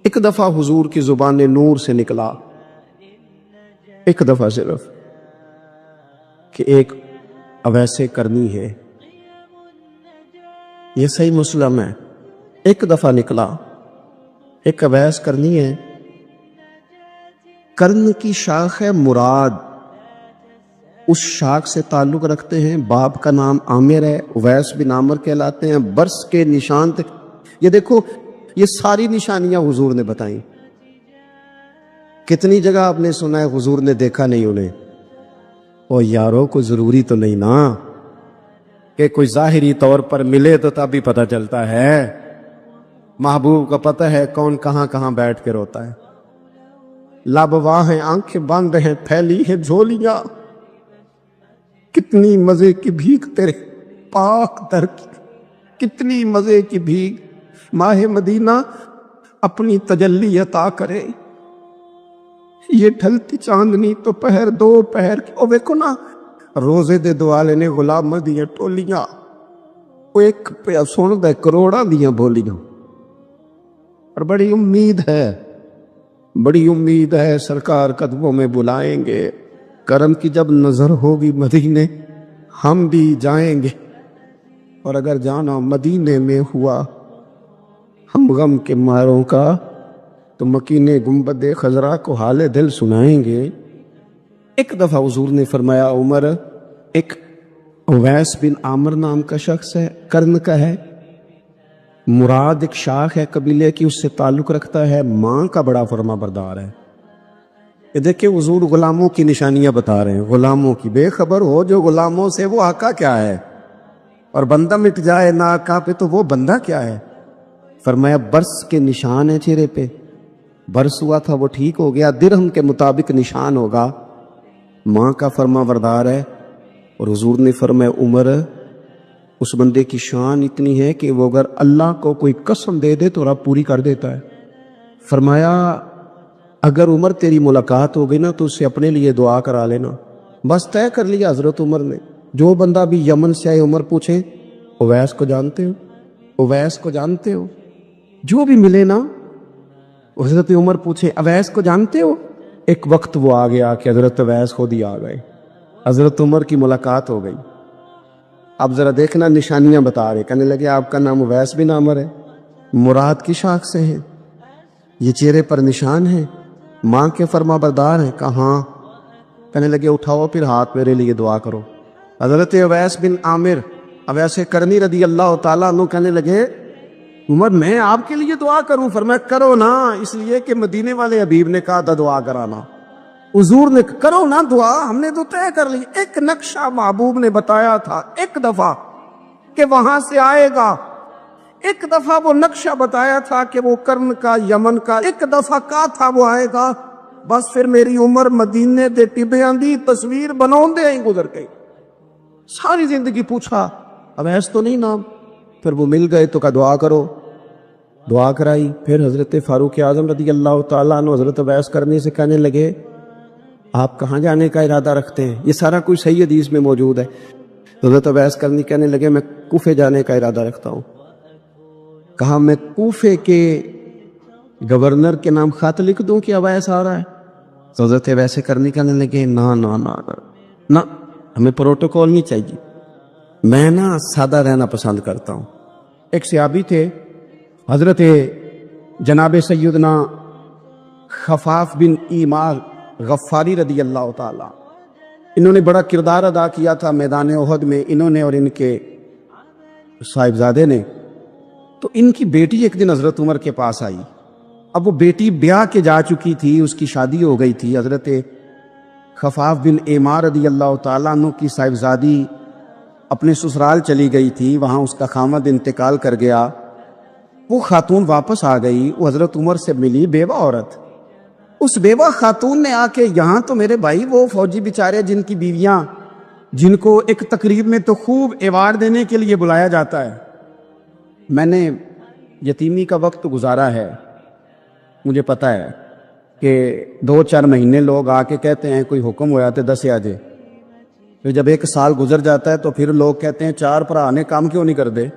ایک دفعہ حضور کی زبان نور سے نکلا، ایک دفعہ صرف، کہ ایک اویسے کرنی ہے، یہ صحیح مسلم ہے، ایک دفعہ نکلا، ایک اویس کرنی ہے۔ کرن کی شاخ ہے مراد، اس شاخ سے تعلق رکھتے ہیں، باپ کا نام عامر ہے، اویس بن عامر کہلاتے ہیں، برس کے نشان تک۔ یہ دیکھو، یہ ساری نشانیاں حضور نے بتائیں۔ کتنی جگہ آپ نے سنا ہے حضور نے دیکھا نہیں انہیں؟ او یارو، کوئی ضروری تو نہیں نا کہ کوئی ظاہری طور پر ملے تو تب بھی پتہ چلتا ہے۔ محبوب کا پتہ ہے کون کہاں کہاں بیٹھ کے روتا ہے۔ لب واہ ہیں، آنکھیں بند ہیں، پھیلی ہیں جھولیاں، کتنی مزے کی بھیک تیرے پاک در کی، کتنی مزے کی بھیک۔ ماہ مدینہ اپنی تجلی عطا کرے، یہ ڈھلتی چاندنی تو پہر دو پہر کی۔ او ویکھو نا، روزے دے دوالے نے غلام دیاں ٹولیاں، وہ ایک پہ سن دے کروڑا دیاں بولیاں، اور بڑی امید ہے، بڑی امید ہے سرکار قدموں میں بلائیں گے۔ کرم کی جب نظر ہوگی مدینے ہم بھی جائیں گے، اور اگر جانا مدینے میں ہوا ہم غم کے ماروں کا تو مکینے گنبد خضرا کو حال دل سنائیں گے۔ ایک دفعہ حضور نے فرمایا، عمر، ایک اویس بن عامر نام کا شخص ہے، کرن کا ہے، مراد ایک شاخ ہے قبیلے کی، اس سے تعلق رکھتا ہے، ماں کا بڑا فرما بردار ہے۔ یہ دیکھیں حضور غلاموں کی نشانیاں بتا رہے ہیں، غلاموں کی۔ بے خبر ہو جو غلاموں سے، وہ آقا کیا ہے، اور بندہ مٹ جائے نہ آقا پہ تو وہ بندہ کیا ہے۔ فرمایا برس کے نشان ہے چہرے پہ، برس ہوا تھا وہ ٹھیک ہو گیا، درہم کے مطابق نشان ہوگا، ماں کا فرما بردار ہے۔ اور حضور نے فرمایا، عمر، اس بندے کی شان اتنی ہے کہ وہ اگر اللہ کو کوئی قسم دے دے تو رب پوری کر دیتا ہے۔ فرمایا اگر عمر تیری ملاقات ہو گئی نا تو اس سے اپنے لیے دعا کرا لینا۔ بس طے کر لیا حضرت عمر نے۔ جو بندہ بھی یمن سے آئے، عمر پوچھیں اویس کو جانتے ہو، اویس کو جانتے ہو؟ جو بھی ملے نا، حضرت عمر پوچھے اویس کو جانتے ہو؟ ایک وقت وہ آ گیا کہ حضرت اویس خود ہی آ گئے، حضرت عمر کی ملاقات ہو گئی۔ اب ذرا دیکھنا، نشانیاں بتا رہے، کہنے لگے آپ کا نام اویس بن عامر ہے، مراد کی شاخ سے ہے، یہ چہرے پر نشان ہے، ماں کے فرما بردار ہیں۔ کہاں؟ کہنے لگے اٹھاؤ پھر ہاتھ، میرے لیے دعا کرو۔ حضرت اویس بن عامر، اویس کرنی رضی اللہ تعالیٰ عنہ کہنے لگے عمر میں آپ کے لیے دعا کروں؟ فرمایا کرو نا، اس لیے کہ مدینے والے حبیب نے کہا تھا دعا کرانا، حضور نے کرو نا دعا، ہم نے تو طے کر لی۔ ایک نقشہ محبوب نے بتایا تھا ایک دفعہ کہ وہاں سے آئے گا، ایک دفعہ وہ نقشہ بتایا تھا کہ وہ کرن کا، یمن کا، ایک دفعہ کہا تھا وہ آئے گا۔ بس پھر میری عمر مدینے دے ٹبیاں دی تصویر بناؤں دے ہی گزر گئی۔ ساری زندگی پوچھا اویس تو نہیں نام، پھر وہ مل گئے تو کہا دعا کرو، دعا کرائی۔ پھر حضرت فاروق اعظم رضی اللہ تعالیٰ عنہ حضرت اویس کرنے سے کہنے لگے آپ کہاں جانے کا ارادہ رکھتے ہیں؟ یہ سارا کچھ صحیح حدیث میں موجود ہے۔ حضرت اویس کرنی کہنے لگے میں کوفے جانے کا ارادہ رکھتا ہوں۔ کہا میں کوفے کے گورنر کے نام خط لکھ دوں کہ اویس آ رہا ہے؟ تو حضرت اویس کرنی کہنے لگے نا نا نا نا، ہمیں پروٹوکول نہیں چاہیے، میں نا سادہ رہنا پسند کرتا ہوں۔ ایک صحابی تھے حضرت جناب سیدنا خفاف بن ایمار غفاری رضی اللہ تعالی، انہوں نے بڑا کردار ادا کیا تھا میدان احد میں، انہوں نے اور ان کے صاحبزادے نے۔ تو ان کی بیٹی ایک دن حضرت عمر کے پاس آئی، اب وہ بیٹی بیاہ کے جا چکی تھی، اس کی شادی ہو گئی تھی۔ حضرت خفاف بن ایمار رضی اللہ تعالیٰ عنہ کی صاحبزادی اپنے سسرال چلی گئی تھی، وہاں اس کا خامد انتقال کر گیا۔ وہ خاتون واپس آ گئی، وہ حضرت عمر سے ملی، بیوہ عورت۔ اس بیوہ خاتون نے آ کے یہاں تو میرے بھائی وہ فوجی بیچارے جن کی بیویاں، جن کو ایک تقریب میں تو خوب ایوارڈ دینے کے لیے بلایا جاتا ہے، میں نے یتیمی کا وقت گزارا ہے، مجھے پتہ ہے کہ 2-4 مہینے لوگ آ کے کہتے ہیں کوئی حکم ہوا تو دس آ جائے، پھر جب 1 سال گزر جاتا ہے تو پھر لوگ کہتے ہیں 4 بھرا نے کام کیوں نہیں کر دے؟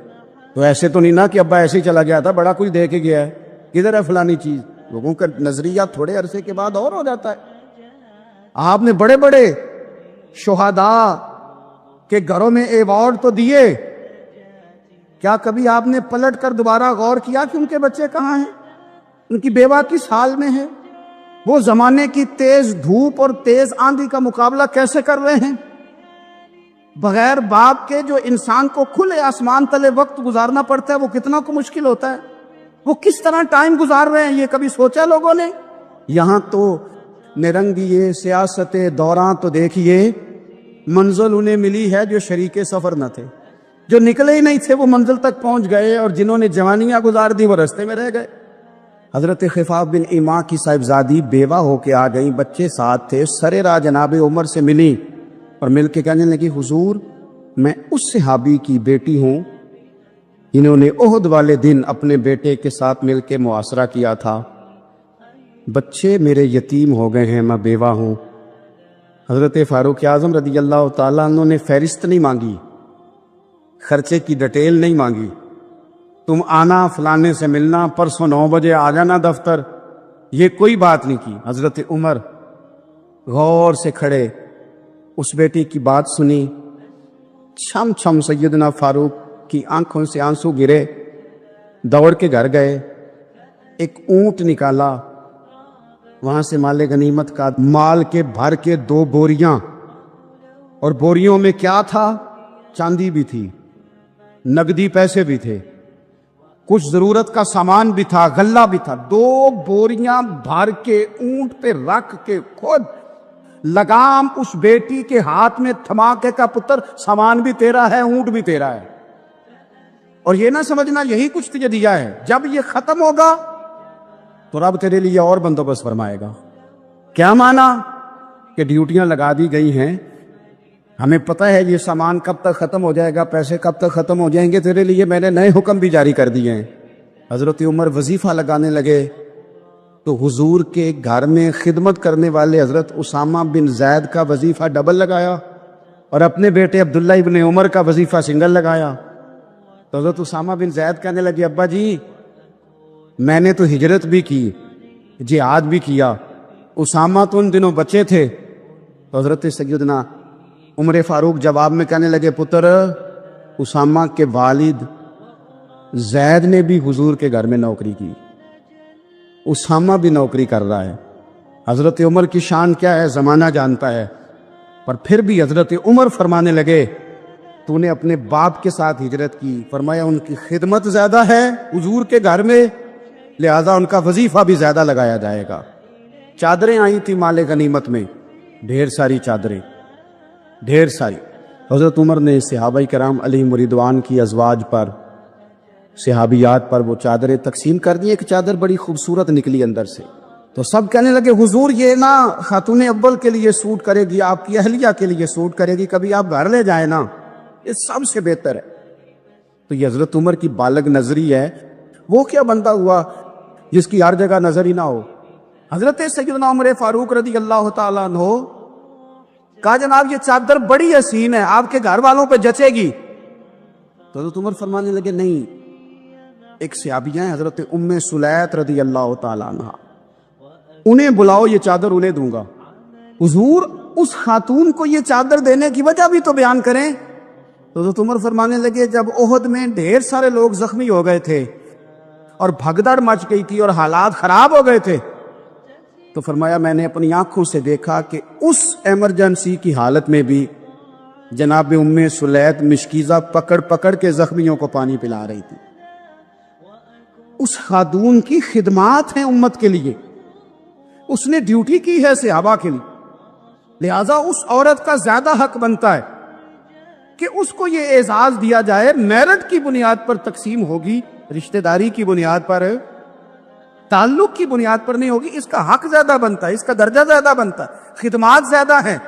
تو ایسے تو نہیں نا کہ ابا ایسے ہی چلا گیا تھا، بڑا کچھ دے کے گیا ہے، کدھر ہے فلانی چیز؟ لوگوں کا نظریہ تھوڑے عرصے کے بعد اور ہو جاتا ہے۔ آپ نے بڑے بڑے شہداء کے گھروں میں ایوارڈ تو دیے، کیا کبھی آپ نے پلٹ کر دوبارہ غور کیا کہ ان کے بچے کہاں ہیں، ان کی بیوہ کس حال میں ہے، وہ زمانے کی تیز دھوپ اور تیز آندھی کا مقابلہ کیسے کر رہے ہیں؟ بغیر باپ کے جو انسان کو کھلے آسمان تلے وقت گزارنا پڑتا ہے وہ کتنا کو مشکل ہوتا ہے، وہ کس طرح ٹائم گزار رہے ہیں، یہ کبھی سوچا لوگوں نے؟ یہاں تو نرنگیے سیاست دوراں تو دیکھیے منزل انہیں ملی ہے جو شریک سفر نہ تھے، جو نکلے ہی نہیں تھے وہ منزل تک پہنچ گئے، اور جنہوں نے جوانیاں گزار دی وہ رستے میں رہ گئے۔ حضرت خفاف بن ایما کی صاحبزادی بیوہ ہو کے آ گئیں، بچے ساتھ تھے، سرے راہ جناب عمر سے ملی اور مل کے کہنے لگی حضور میں اس صحابی کی بیٹی ہوں انہوں نے احد والے دن اپنے بیٹے کے ساتھ مل کے معاشرہ کیا تھا، بچے میرے یتیم ہو گئے ہیں، میں بیوہ ہوں۔ حضرت فاروق اعظم رضی اللہ تعالیٰ عنہ نے فہرست نہیں مانگی، خرچے کی ڈیٹیل نہیں مانگی، تم آنا فلانے سے ملنا، پرسوں 9 بجے آ جانا دفتر، یہ کوئی بات نہیں کی۔ حضرت عمر غور سے کھڑے، اس بیٹی کی بات سنی، چھم چھم سیدنا فاروق کی آنکھوں سے آنسو گرے، دوڑ کے گھر گئے، ایک اونٹ نکالا، وہاں سے مال غنیمت کا مال کے بھر کے 2 بوریاں، اور بوریوں میں کیا تھا؟ چاندی بھی تھی، نقدی پیسے بھی تھے، کچھ ضرورت کا سامان بھی تھا، غلہ بھی تھا، 2 بوریاں بھر کے اونٹ پہ رکھ کے خود لگام اس بیٹی کے ہاتھ میں تھما کے کا پتر سامان بھی تیرا ہے، اونٹ بھی تیرا ہے، اور یہ نہ سمجھنا یہی کچھ تجھے دیا ہے، جب یہ ختم ہوگا تو رب تیرے لیے اور بندوبست فرمائے گا۔ کیا مانا کہ ڈیوٹیاں لگا دی گئی ہیں، ہمیں پتہ ہے یہ سامان کب تک ختم ہو جائے گا، پیسے کب تک ختم ہو جائیں گے، تیرے لیے میں نے نئے حکم بھی جاری کر دیے ہیں۔ حضرت عمر وظیفہ لگانے لگے تو حضور کے گھر میں خدمت کرنے والے حضرت اسامہ بن زید کا وظیفہ ڈبل لگایا اور اپنے بیٹے عبداللہ ابن عمر کا وظیفہ سنگل لگایا۔ تو حضرت اسامہ بن زید کہنے لگے ابا جی میں نے تو ہجرت بھی کی، جہاد بھی کیا، اسامہ تو ان دنوں بچے تھے۔ تو حضرت سیدنا عمر فاروق جواب میں کہنے لگے پتر اسامہ کے والد زید نے بھی حضور کے گھر میں نوکری کی، اسامہ بھی نوکری کر رہا ہے۔ حضرت عمر کی شان کیا ہے زمانہ جانتا ہے، پر پھر بھی حضرت عمر فرمانے لگے تو نے اپنے باپ کے ساتھ ہجرت کی، فرمایا ان کی خدمت زیادہ ہے حضور کے گھر میں، لہذا ان کا وظیفہ بھی زیادہ لگایا جائے گا۔ چادریں آئی تھی مال غنیمت میں، ڈھیر ساری چادریں، ڈھیر ساری۔ حضرت عمر نے صحابہ کرام علیہم رضوان کی ازواج پر، صحابیات پر وہ چادریں تقسیم کر دی۔ ایک چادر بڑی خوبصورت نکلی اندر سے، تو سب کہنے لگے حضور یہ نا خاتون اول کے لیے سوٹ کرے گی، آپ کی اہلیہ کے لیے سوٹ کرے گی، کبھی آپ گھر لے جائیں نا، یہ سب سے بہتر ہے۔ تو یہ حضرت عمر کی بالغ نظری ہے، وہ کیا بندہ ہوا جس کی ہر جگہ نظر ہی نہ ہو۔ حضرت سیدنا عمر فاروق رضی اللہ تعالیٰ عنہ کہا جناب یہ چادر بڑی حسین ہے، آپ کے گھر والوں پہ جچے گی۔ تو حضرت عمر فرمانے لگے نہیں، ایک صحابیہ ہیں حضرت ام سلیت رضی اللہ تعالیٰ عنہ، انہیں بلاؤ، یہ چادر انہیں دوں گا۔ حضور اس خاتون کو یہ چادر دینے کی وجہ بھی تو بیان کریں۔ تو حضرت عمر فرمانے لگے جب احد میں ڈھیر سارے لوگ زخمی ہو گئے تھے اور بھگدڑ مچ گئی تھی اور حالات خراب ہو گئے تھے، تو فرمایا میں نے اپنی آنکھوں سے دیکھا کہ اس ایمرجنسی کی حالت میں بھی جناب ام سلیت مشکیزہ پکڑ پکڑ کے زخمیوں کو پانی پلا رہی تھی۔ اس خاتون کی خدمات ہیں امت کے لیے، اس نے ڈیوٹی کی ہے صحابہ کے لیے، لہذا اس عورت کا زیادہ حق بنتا ہے کہ اس کو یہ اعزاز دیا جائے۔ میرٹ کی بنیاد پر تقسیم ہوگی، رشتہ داری کی بنیاد پر، تعلق کی بنیاد پر نہیں ہوگی، اس کا حق زیادہ بنتا ہے، اس کا درجہ زیادہ بنتا ہے، خدمات زیادہ ہیں،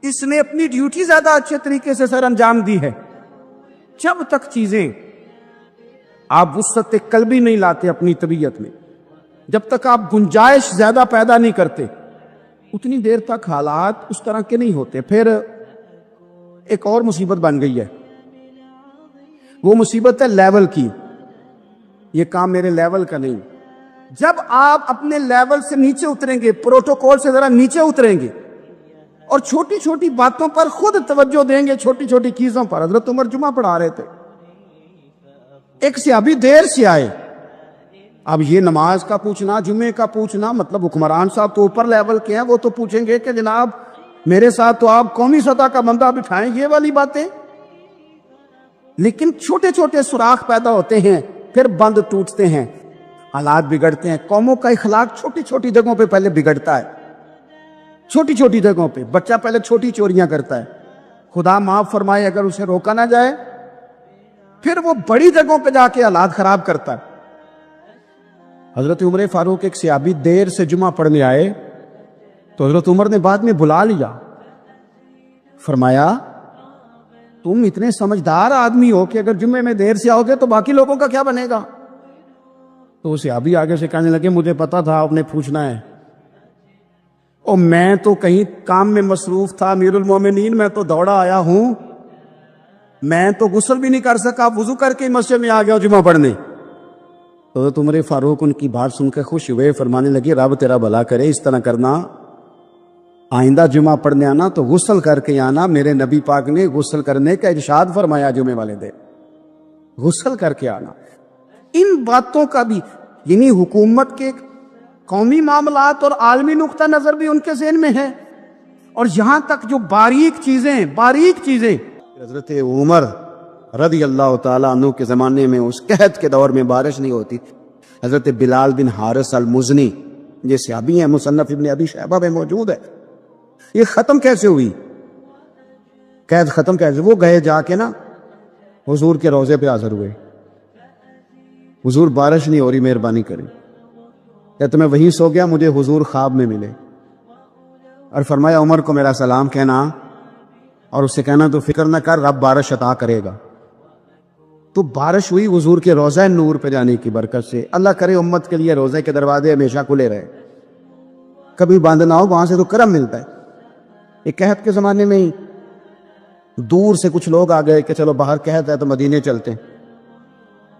اس نے اپنی ڈیوٹی زیادہ اچھے طریقے سے سر انجام دی ہے۔ جب تک چیزیں آپ وسعت قلبی نہیں لاتے اپنی طبیعت میں، جب تک آپ گنجائش زیادہ پیدا نہیں کرتے، اتنی دیر تک حالات اس طرح کے نہیں ہوتے۔ پھر ایک اور مصیبت بن گئی ہے، وہ مصیبت ہے لیول کی، یہ کام میرے لیول کا نہیں، جب آپ اپنے لیول سے نیچے اتریں گے، پروٹوکول سے ذرا نیچے اتریں گے اور چھوٹی چھوٹی باتوں پر خود توجہ دیں گے، چھوٹی چھوٹی چیزوں پر. حضرت عمر جمعہ پڑھا رہے تھے، ایک صحابی دیر سے آئے. اب یہ نماز کا پوچھنا، جمعے کا پوچھنا، مطلب حکمران صاحب تو اوپر لیول کے ہیں، وہ تو پوچھیں گے کہ جناب میرے ساتھ تو آپ قومی سطح کا بندہ بٹھائیں، یہ والی باتیں. لیکن چھوٹے چھوٹے سوراخ پیدا ہوتے ہیں، پھر بند ٹوٹتے ہیں، حالات بگڑتے ہیں. قوموں کا اخلاق چھوٹی چھوٹی جگہوں پہ پہلے بگڑتا ہے. چھوٹی چھوٹی جگہوں پہ بچہ پہلے چھوٹی چوریاں کرتا ہے، خدا معاف فرمائے اگر اسے روکا نہ جائے، پھر وہ بڑی جگہوں پہ جا کے حالات خراب کرتا ہے. حضرت عمر فاروق ایک صحابی دیر سے جمعہ پڑھنے آئے تو حضرت عمر نے بعد میں بلا لیا، فرمایا تم اتنے سمجھدار آدمی ہو کہ اگر جمعے میں دیر سے آؤ گے تو باقی لوگوں کا کیا بنے گا؟ تو وہ صحابی آگے سے کہنے لگے مجھے پتا تھا آپ نے پوچھنا ہے، اور میں تو کہیں کام میں مصروف تھا امیر المومنین، میں تو دوڑا آیا ہوں، میں تو غسل بھی نہیں کر سکا، وضو کر کے مسجد میں آ گیا جمعہ پڑھنے. تو حضرت عمر فاروق ان کی بات سن کے خوش ہوئے، فرمانے لگے رب تیرا بھلا کرے، اس طرح کرنا، آئندہ جمعہ پڑھنے آنا تو غسل کر کے آنا. میرے نبی پاک نے غسل کرنے کا ارشاد فرمایا جمعے والے دن، غسل کر کے آنا. ان باتوں کا بھی، یعنی حکومت کے قومی معاملات اور عالمی نقطہ نظر بھی ان کے ذہن میں ہے. اور یہاں تک جو باریک چیزیں حضرت عمر رضی اللہ تعالیٰ عنہ کے زمانے میں اس قحط کے دور میں بارش نہیں ہوتی، حضرت بلال بن حارث المزنی یہ صحابی ہیں، مصنف ابن ابی شیبہ میں موجود ہے. یہ ختم کیسے ہوئی، قحط ختم کیسے؟ وہ گئے جا کے نا حضور کے روضے پہ حاضر ہوئے، حضور بارش نہیں ہو رہی، مہربانی کریں. کہتے میں وہیں سو گیا، مجھے حضور خواب میں ملے اور فرمایا عمر کو میرا سلام کہنا اور اس سے کہنا تو فکر نہ کر، رب بارش عطا کرے گا. تو بارش ہوئی حضور کے روضہ نور پہ جانے کی برکت سے. اللہ کرے امت کے لیے روضے کے دروازے ہمیشہ کھلے رہے، کبھی بند نہ ہو، وہاں سے تو کرم ملتا ہے. ایک قحط کے زمانے میں ہی دور سے کچھ لوگ آ گئے کہ چلو باہر قحط ہے تو مدینے چلتے ہیں.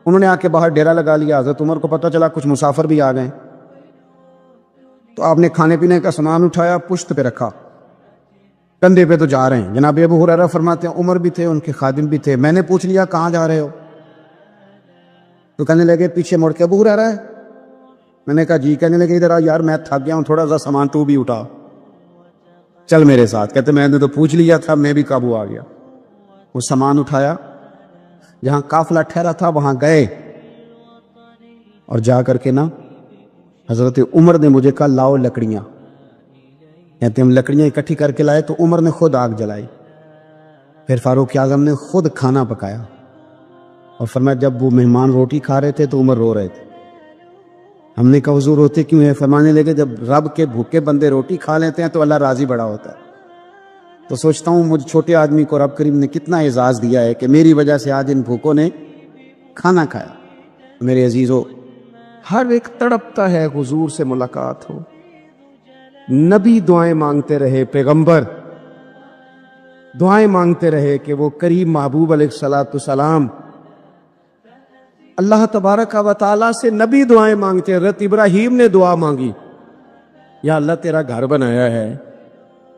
انہوں نے آ کے باہر ڈیرا لگا لیا. حضرت عمر کو پتہ چلا کچھ مسافر بھی آ گئے، تو آپ نے کھانے پینے کا سامان اٹھایا، پشت پہ رکھا، کندھے پہ تو جا رہے ہیں. جناب ابو ہریرہ فرماتے ہیں عمر بھی تھے، ان کے خادم بھی تھے. میں نے پوچھ لیا کہاں جا رہے ہو؟ تو کہنے لگے پیچھے مڑ کے ابو ہریرہ ہے. میں نے کہا جی. کہنے لگے ادھر آ یار، میں تھک گیا ہوں، تھوڑا سا سامان تو بھی اٹھا، چل میرے ساتھ. کہتے میں نے تو پوچھ لیا تھا، میں بھی قابو آ گیا. وہ سامان اٹھایا، جہاں قافلہ ٹھہرا تھا وہاں گئے، اور جا کر کے نا حضرت عمر نے مجھے کہا لاؤ لکڑیاں. کہتے ہم لکڑیاں اکٹھی کر کے لائے تو عمر نے خود آگ جلائی. پھر فاروق اعظم نے خود کھانا پکایا اور فرمایا جب وہ مہمان روٹی کھا رہے تھے تو عمر رو رہے تھے. ہم نے کہا حضور روتے کیوں ہیں؟ فرمانے لگے جب رب کے بھوکے بندے روٹی کھا لیتے ہیں تو اللہ راضی بڑا ہوتا ہے. تو سوچتا ہوں مجھ چھوٹے آدمی کو رب کریم نے کتنا اعزاز دیا ہے کہ میری وجہ سے آج ان بھوکوں نے کھانا کھایا. میرے عزیزو، ہر ایک تڑپتا ہے حضور سے ملاقات ہو. نبی دعائیں مانگتے رہے، پیغمبر دعائیں مانگتے رہے کہ وہ کریم محبوب علیہ الصلوۃ والسلام اللہ تبارک و تعالیٰ سے نبی دعائیں مانگتے. حضرت ابراہیم نے دعا مانگی، یا اللہ تیرا گھر بنایا ہے،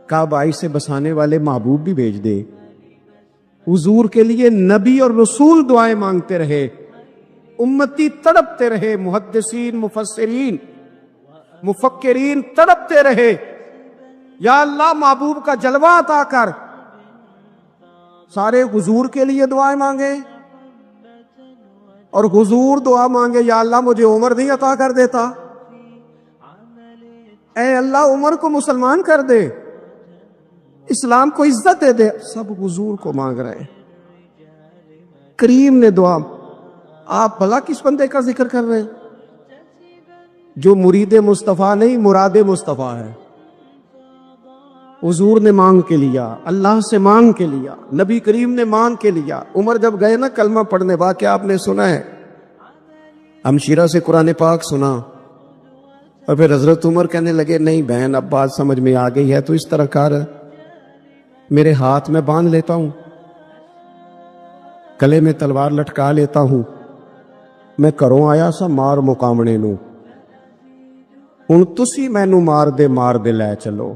کعبہ سے بسانے والے محبوب بھی بھیج دے. حضور کے لیے نبی اور رسول دعائیں مانگتے رہے، امتی تڑپتے رہے، محدثین، مفسرین، مفکرین تڑپتے رہے، یا اللہ محبوب کا جلوہ عطا کر. سارے حضور کے لیے دعائیں مانگے اور حضور دعا مانگے یا اللہ مجھے عمر نہیں عطا کر دیتا، اے اللہ عمر کو مسلمان کر دے، اسلام کو عزت دے دے. سب حضور کو مانگ رہے. کریم نے دعا. آپ بھلا کس بندے کا ذکر کر رہے ہیں جو مرید مصطفیٰ نہیں مراد مصطفیٰ ہے؟ حضور نے مانگ کے لیا، اللہ سے مانگ کے لیا، نبی کریم نے مانگ کے لیا. عمر جب گئے نا کلمہ پڑھنے، واقعہ آپ نے سنا ہے، ہمشیرہ سے قرآن پاک سنا، اور پھر حضرت عمر کہنے لگے نہیں بہن اب بات سمجھ میں آ گئی ہے تو اس طرح کر، میرے ہاتھ میں باندھ لیتا ہوں، گلے میں تلوار لٹکا لیتا ہوں، میں کروں آیا سا مار مقامنے نو. ਹੁਣ ਤੁਸੀਂ ਮੈਨੂੰ ਮਾਰਦੇ ਲੈ ਚਲੋ।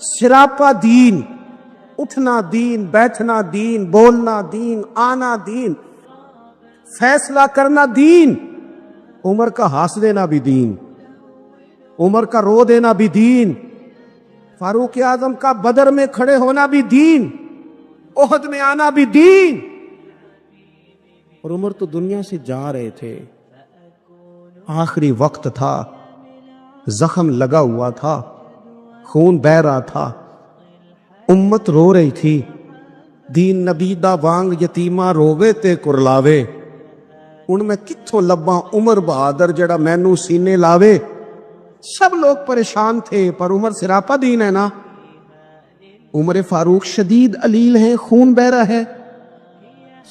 سراپا دین، اٹھنا دین، بیٹھنا دین، بولنا دین، آنا دین، فیصلہ کرنا دین، عمر کا ہانس دینا بھی دین، عمر کا رو دینا بھی دین، فاروق اعظم کا بدر میں کھڑے ہونا بھی دین، احد میں آنا بھی دین۔ اور عمر تو دنیا سے جا رہے تھے، آخری وقت تھا، زخم لگا ہوا تھا، خون بہ رہا تھا، امت رو رہی تھی، دین نبی دا وانگ یتیمہ رووے تے کرلاوے، ان میں کتھوں لباں عمر بہادر جڑا مینوں سینے لاوے۔ سب لوگ پریشان تھے، پر عمر سراپا دین ہے نا، عمر فاروق شدید علیل ہیں، خون بہ رہا ہے۔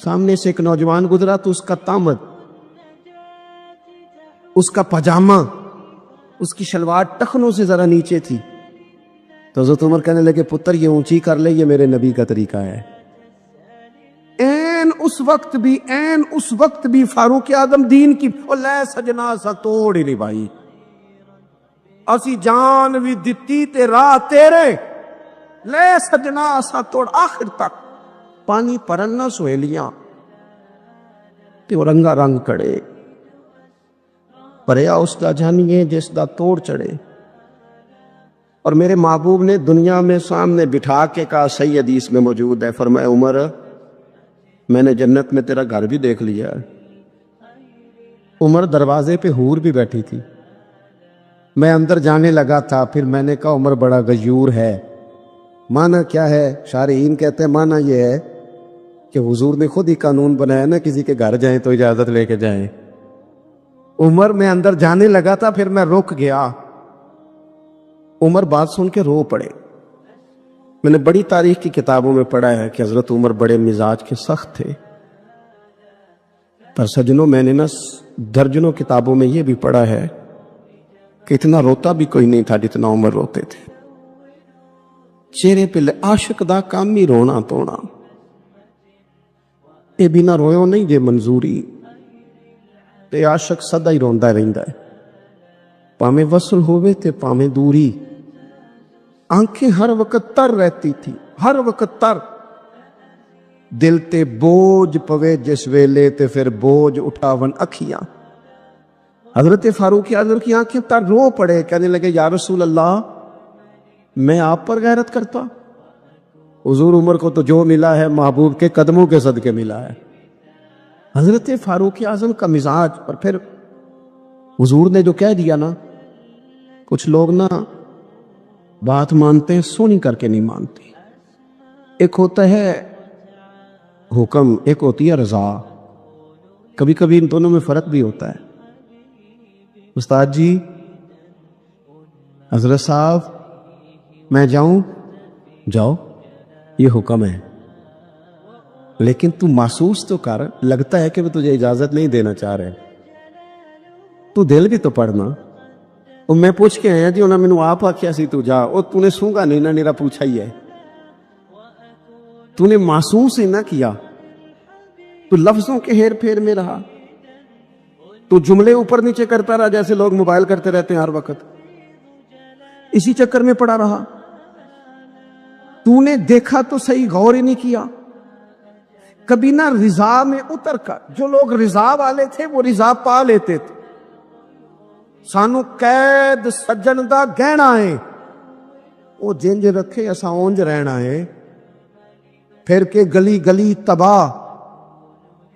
سامنے سے ایک نوجوان گزرا تو اس کا تامد، اس کا پاجامہ، اس کی شلوار ٹخنوں سے ذرا نیچے تھی، تو حضرت عمر کہنے لگے پتر یہ اونچی کر لے، یہ میرے نبی کا طریقہ ہے۔ این اس وقت بھی فاروق اعظم دین کی او لے سجنا سا توڑ ہی نہیں بھائی، اسی جان بھی دتی تے راہ تیرے، لے سجنا سا توڑ، آخر تک پانی پرنا سہیلیاں تے وہ رنگا رنگ کڑے، پریا اس دا جانیے جس دا توڑ چڑھے۔ اور میرے محبوب نے دنیا میں سامنے بٹھا کے کہا، صحیح حدیث میں موجود ہے، فرمایا عمر میں نے جنت میں تیرا گھر بھی دیکھ لیا۔ عمر دروازے پہ حور بھی بیٹھی تھی، میں اندر جانے لگا تھا، پھر میں نے کہا عمر بڑا غیور ہے۔ معنی کیا ہے؟ شارحین کہتے ہیں معنی یہ ہے کہ حضور نے خود ہی قانون بنایا نا، کسی کے گھر جائیں تو اجازت لے کے جائیں۔ عمر میں اندر جانے لگا تھا، پھر میں رک گیا۔ عمر بات سن کے رو پڑے۔ میں نے بڑی تاریخ کی کتابوں میں پڑھا ہے کہ حضرت عمر بڑے مزاج کے سخت تھے، پر سجنوں میں نے درجنوں کتابوں میں یہ بھی پڑھا ہے کہ اتنا روتا بھی کوئی نہیں تھا جتنا عمر روتے تھے۔ چہرے پہ عاشق دا کام ہی رونا تونا، اے بنا رویو نہیں جے منظوری، تے عاشق سدا ہی روندا رہندا ہے، پاویں وصل ہوئے تے پاویں دوری۔ آنکھیں ہر وقت تر رہتی تھی، ہر وقت تر، دل تے بوجھ پوے جس ویلے تے پھر بوجھ اٹھاون اکھیاں۔ حضرت فاروق اعظم کی آنکھیں تر، رو پڑے، کہنے لگے یا رسول اللہ میں آپ پر غیرت کرتا؟ حضور عمر کو تو جو ملا ہے محبوب کے قدموں کے صدقے ملا ہے۔ حضرت فاروق اعظم کا مزاج، اور پھر حضور نے جو کہہ دیا نا، کچھ لوگ نا بات مانتے ہیں سونی کر کے نہیں مانتے۔ ایک ہوتا ہے حکم، ایک ہوتی ہے رضا، کبھی کبھی ان دونوں میں فرق بھی ہوتا ہے۔ استاد جی، حضرت صاحب میں جاؤں؟ جاؤ، یہ حکم ہے، لیکن تو محسوس تو کر، لگتا ہے کہ وہ تجھے اجازت نہیں دینا چاہ رہے، تو دل بھی تو پڑھنا۔ اور میں پوچھ کے آیا جی انہوں نے مینوں آپ آکھیا سی تو جا، اور تو نے سونگا نہیں نہ، نیرا پوچھا ہی ہے، تو نے محسوس ہی نہ کیا، تو لفظوں کے ہیر پھیر میں رہا، تو جملے اوپر نیچے کرتا رہا جیسے لوگ موبائل کرتے رہتے ہیں ہر وقت، اسی چکر میں پڑا رہا۔ تو نے دیکھا تو صحیح، غور ہی نہیں کیا، کبھی نہ رضا میں اتر کر۔ جو لوگ رضا والے تھے وہ رضا پا لیتے تھے۔ سانو قید سجن دا گہنا ہے، وہ جنج رکھے اسا اونج رہنا ہے، پھر کے گلی گلی تباہ،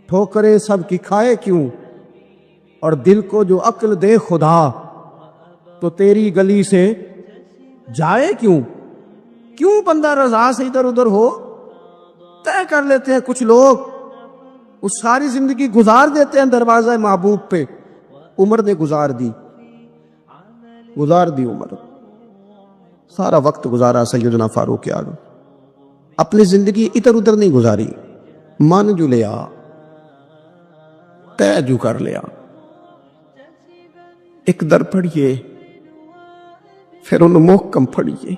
ٹھوکرے سب کی کھائے کیوں، اور دل کو جو عقل دے خدا، تو تیری گلی سے جائے کیوں؟ کیوں بندہ رضا سے ادھر ادھر ہو؟ طے کر لیتے ہیں کچھ لوگ، وہ ساری زندگی گزار دیتے ہیں دروازہ محبوب پہ۔ عمر نے گزار دی عمر، سارا وقت گزارا سیدنا فاروق اعظم، اپنی زندگی ادھر ادھر نہیں گزاری، من جو لیا، طے جو کر لیا۔ ایک در پڑھیے، پھر انہوں محکم پڑھیے،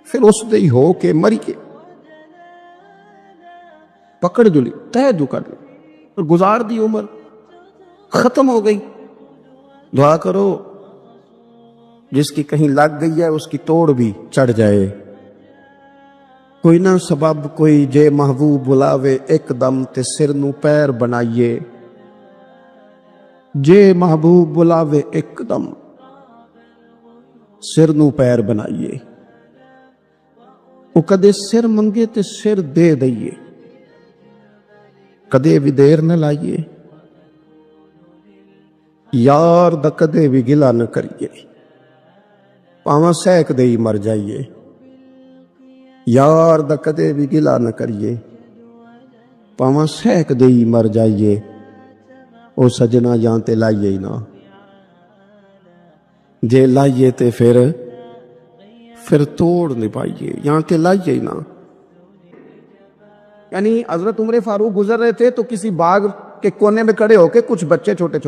پھر اس دے ہی ہو کے مریے، پکڑ جو لی، طے جو کر لی، اور گزار دی عمر، ختم ہو گئی۔ دعا کرو جس کی کہیں لگ گئی ہے اس کی توڑ بھی چڑھ جائے. کوئی نہ سبب کوئی جے محبوب بلاوے ایک دم تے سر نو پیر بنائیے. جے محبوب بلاوے ایک دم سر نو پیر بنائیے. وہ کدے سر منگے تے سر دے دئیے. کدے بھی دیر نہ لائیے. یار دا کدے بھی گلا نہ کریے. پاواں سیک دے ہی مر جائیے. یار دا کدے بھی گلا نہ کریے. پاواں سیک دے ہی مر جائیے. او سجنا یہاں تے لائیے ہی نہ. جے لائیے تے پھر توڑ نہیں پائیے. یہاں تے لائیے ہی نہ. یعنی حضرت عمر فاروق گزر رہے تھے تو کسی باغ کے کونے میں کھڑے ہو کے کچھ بچے چھوٹے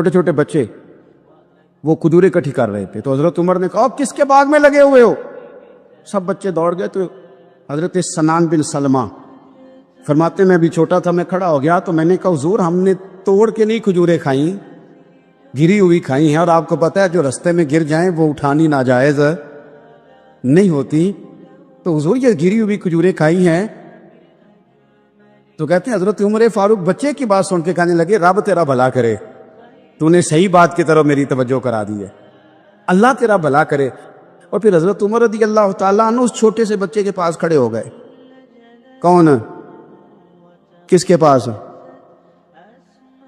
چھوٹے بچے وہ کھجوریں اکٹھی کر رہے تھے. تو حضرت عمر نے کہا کس کے باغ میں لگے ہوئے ہو؟ سب بچے دوڑ گئے. تو حضرت سنان بن سلمہ فرماتے میں بھی چھوٹا تھا, میں کھڑا ہو گیا تو میں نے کہا حضور ہم نے توڑ کے نہیں کھجوریں کھائیں, گری ہوئی کھائی ہیں. اور آپ کو پتہ ہے جو رستے میں گر جائیں وہ اٹھانی ناجائز نہیں ہوتی. تو حضور یہ گری ہوئی کھجوریں کھائی ہیں. تو کہتے ہیں حضرت عمر فاروق بچے کی بات سن کے کہنے لگے رب تیرا بھلا کرے, تو نے صحیح بات کی طرف میری توجہ کرا دی ہے, اللہ تیرا بھلا کرے. اور پھر حضرت عمر رضی اللہ تعالیٰ عنہ اس چھوٹے سے بچے کے پاس کھڑے ہو گئے. کون؟ کس کے پاس؟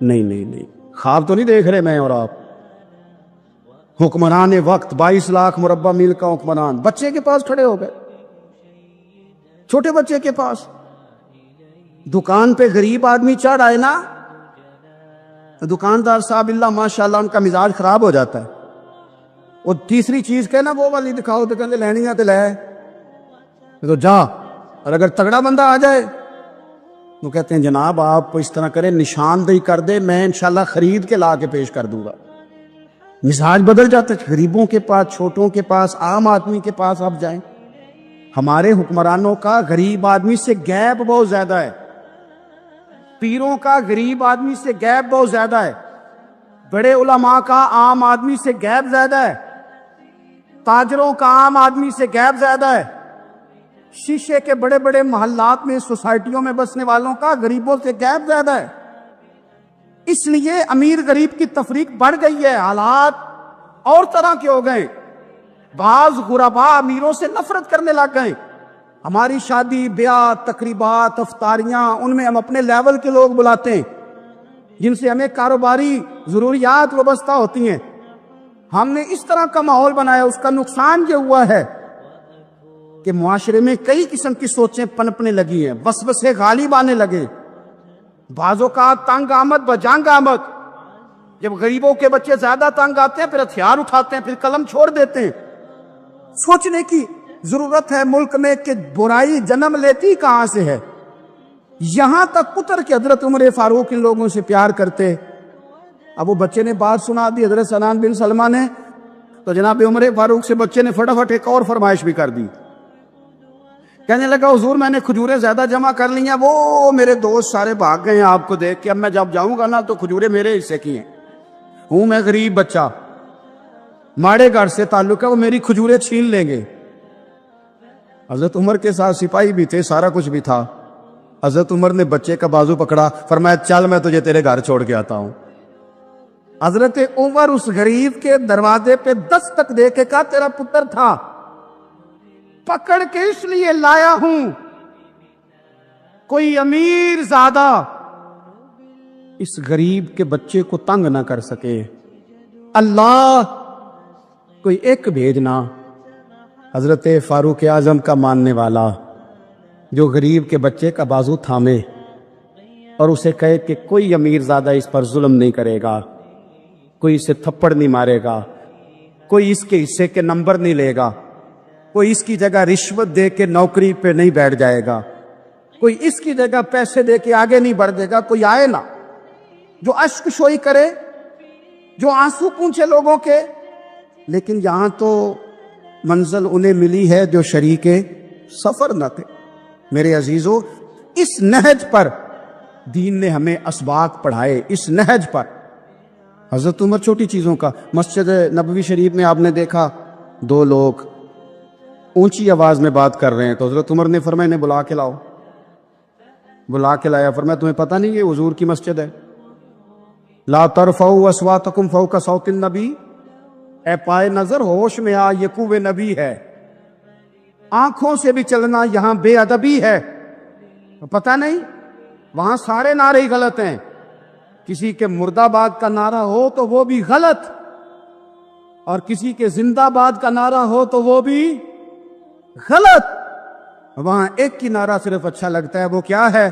نہیں خواب تو نہیں دیکھ رہے میں اور آپ. حکمران وقت 22 لاکھ مربع میل کا حکمران بچے کے پاس کھڑے ہو گئے, چھوٹے بچے کے پاس. دکان پہ غریب آدمی چڑھ آئے نا, دکاندار صاحب اللہ ماشاءاللہ ان کا مزاج خراب ہو جاتا ہے. وہ تیسری چیز کہنا وہ والی دکھاؤ تو کہتے لینی ہے تو لے تو جا. اور اگر تگڑا بندہ آ جائے تو کہتے ہیں جناب آپ اس طرح کریں نشاندہی کر دے, میں انشاءاللہ خرید کے لا کے پیش کر دوں گا. مزاج بدل جاتا ہے. غریبوں کے پاس, چھوٹوں کے پاس, عام آدمی کے پاس آپ جائیں. ہمارے حکمرانوں کا غریب آدمی سے گیپ بہت زیادہ ہے. پیروں کا غریب آدمی سے گیپ بہت زیادہ ہے. بڑے علماء کا عام آدمی سے گیپ زیادہ ہے. تاجروں کا عام آدمی سے گیپ زیادہ ہے. شیشے کے بڑے بڑے محلات میں سوسائٹیوں میں بسنے والوں کا غریبوں سے گیپ زیادہ ہے. اس لیے امیر غریب کی تفریق بڑھ گئی ہے. حالات اور طرح کے ہو گئے. بعض غربا امیروں سے نفرت کرنے لگ گئے. ہماری شادی بیاہ تقریبات افطاریاں ان میں ہم اپنے لیول کے لوگ بلاتے ہیں جن سے ہمیں کاروباری ضروریات وابستہ ہوتی ہیں. ہم نے اس طرح کا ماحول بنایا. اس کا نقصان یہ ہوا ہے کہ معاشرے میں کئی قسم کی سوچیں پنپنے لگی ہیں, وسوسے غالب آنے لگے. بعضوں کا تنگ آمد بجنگ آمد. جب غریبوں کے بچے زیادہ تنگ آتے ہیں پھر ہتھیار اٹھاتے ہیں, پھر قلم چھوڑ دیتے ہیں. سوچنے کی ضرورت ہے ملک میں کہ برائی جنم لیتی کہاں سے ہے. یہاں تک اتر کے حضرت عمر فاروق ان لوگوں سے پیار کرتے. اب وہ بچے نے بات سنا دی حضرت سنان بن سلمہ نے, تو جناب عمر فاروق سے بچے نے فٹافٹ ایک اور فرمائش بھی کر دی. کہنے لگا حضور میں نے کھجوریں زیادہ جمع کر لی ہیں, وہ میرے دوست سارے بھاگ گئے ہیں آپ کو دیکھ کے. اب میں جب جاؤں گا نا تو کھجوریں میرے حصے کی ہیں. ہوں میں غریب بچہ, ماڑے گھر سے تعلق ہے, وہ میری کھجوریں چھین لیں گے. حضرت عمر کے ساتھ سپاہی بھی تھے, سارا کچھ بھی تھا. حضرت عمر نے بچے کا بازو پکڑا, فرمایا چل میں تجھے تیرے گھر چھوڑ کے آتا ہوں. حضرت عمر اس غریب کے دروازے پہ دستک دے کے کہا تیرا پتر تھا, پکڑ کے اس لیے لایا ہوں کوئی امیر زادہ اس غریب کے بچے کو تنگ نہ کر سکے. اللہ کوئی ایک بھیجنا حضرت فاروق اعظم کا ماننے والا جو غریب کے بچے کا بازو تھامے اور اسے کہے کہ کوئی امیر زادہ اس پر ظلم نہیں کرے گا, کوئی اسے تھپڑ نہیں مارے گا, کوئی اس کے حصے کے نمبر نہیں لے گا, کوئی اس کی جگہ رشوت دے کے نوکری پہ نہیں بیٹھ جائے گا, کوئی اس کی جگہ پیسے دے کے آگے نہیں بڑھ دے گا. کوئی آئے نا جو اشک شوئی کرے, جو آنسو پونچھے لوگوں کے. لیکن یہاں تو منزل انہیں ملی ہے جو شریک سفر نہ تھے. میرے عزیزو, اس نہج پر دین نے ہمیں اسباق پڑھائے. اس نہج پر حضرت عمر چھوٹی چیزوں کا، مسجد نبوی شریف میں آپ نے دیکھا دو لوگ اونچی آواز میں بات کر رہے ہیں، تو حضرت عمر نے فرمایا انہیں بلا کے لاؤ، بلا کے لایا، فرمایا تمہیں پتہ نہیں یہ حضور کی مسجد ہے؟ لا ترفعوا اصواتکم فوق صوت النبی، اے پائے نظر ہوش میں آ، یہ کوہ نبی ہے، آنکھوں سے بھی چلنا یہاں بے ادبی ہے۔ پتہ نہیں وہاں سارے نعرے ہی غلط ہیں، کسی کے مرد آباد کا نعرہ ہو تو وہ بھی غلط، اور کسی کے زندہ باد کا نعرہ ہو تو وہ بھی غلط۔ وہاں ایک کی نعرہ صرف اچھا لگتا ہے، وہ کیا ہے؟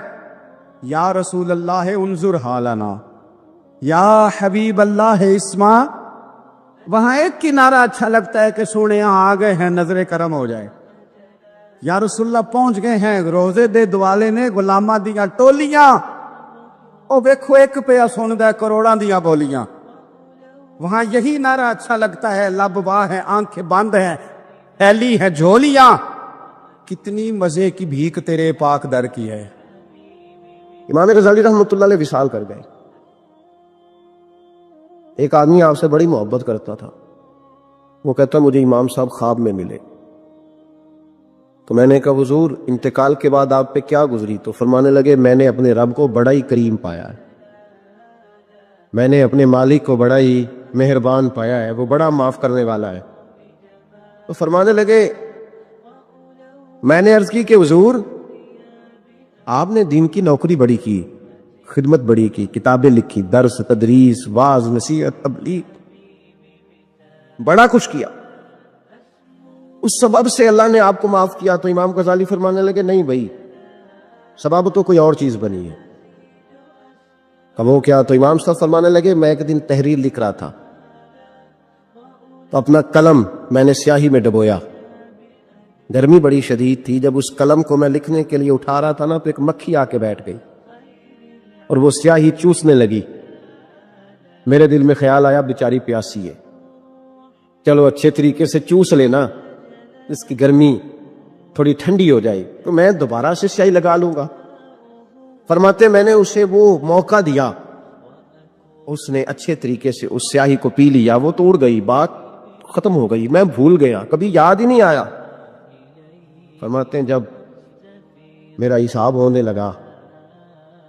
یا رسول اللہ انظر حالنا، یا حبیب اللہ اسما۔ وہاں ایک کی نعرہ اچھا لگتا ہے کہ سونے یہاں آ گئے ہیں، نظر کرم ہو جائے، یا رسول اللہ پہنچ گئے ہیں، روزے دے دوالے نے غلاماں دیاں ٹولیاں، او ویکھو ایک پہ سن دے کروڑاں دیاں بولیاں۔ وہاں یہی نعرہ اچھا لگتا ہے، لب واہ ہے، آنکھیں بند ہیں، پھیلی ہے جھولیاں، کتنی مزے کی بھیک تیرے پاک در کی ہے۔ امام غزالی رحمۃ اللہ علیہ وصال کر گئے۔ ایک آدمی آپ سے بڑی محبت کرتا تھا، وہ کہتا مجھے امام صاحب خواب میں ملے، تو میں نے کہا حضور انتقال کے بعد آپ پہ کیا گزری؟ تو فرمانے لگے میں نے اپنے رب کو بڑا ہی کریم پایا ہے، میں نے اپنے مالک کو بڑا ہی مہربان پایا ہے، وہ بڑا معاف کرنے والا ہے۔ تو فرمانے لگے میں نے عرض کی کہ حضور آپ نے دین کی نوکری بڑی کی، خدمت بڑی کی، کتابیں لکھی، درس تدریس واعظ نصیحت تبلیغ، بڑا کچھ کیا، اس سبب سے اللہ نے آپ کو معاف کیا۔ تو امام غزالی فرمانے لگے نہیں بھائی، سبب تو کوئی اور چیز بنی ہے۔ کہ وہ کیا؟ تو امام صاحب فرمانے لگے میں ایک دن تحریر لکھ رہا تھا، تو اپنا قلم میں نے سیاہی میں ڈبویا، گرمی بڑی شدید تھی، جب اس قلم کو میں لکھنے کے لیے اٹھا رہا تھا نا، تو ایک مکھی آ کے بیٹھ گئی اور وہ سیاہی چوسنے لگی۔ میرے دل میں خیال آیا بیچاری پیاسی ہے، چلو اچھے طریقے سے چوس لینا، اس کی گرمی تھوڑی ٹھنڈی ہو جائے تو میں دوبارہ سے سیاہی لگا لوں گا۔ فرماتے میں نے اسے وہ موقع دیا، اس نے اچھے طریقے سے اس سیاہی کو پی لیا، وہ تو اڑ گئی، بات ختم ہو گئی، میں بھول گیا، کبھی یاد ہی نہیں آیا۔ فرماتے ہیں جب میرا حساب ہونے لگا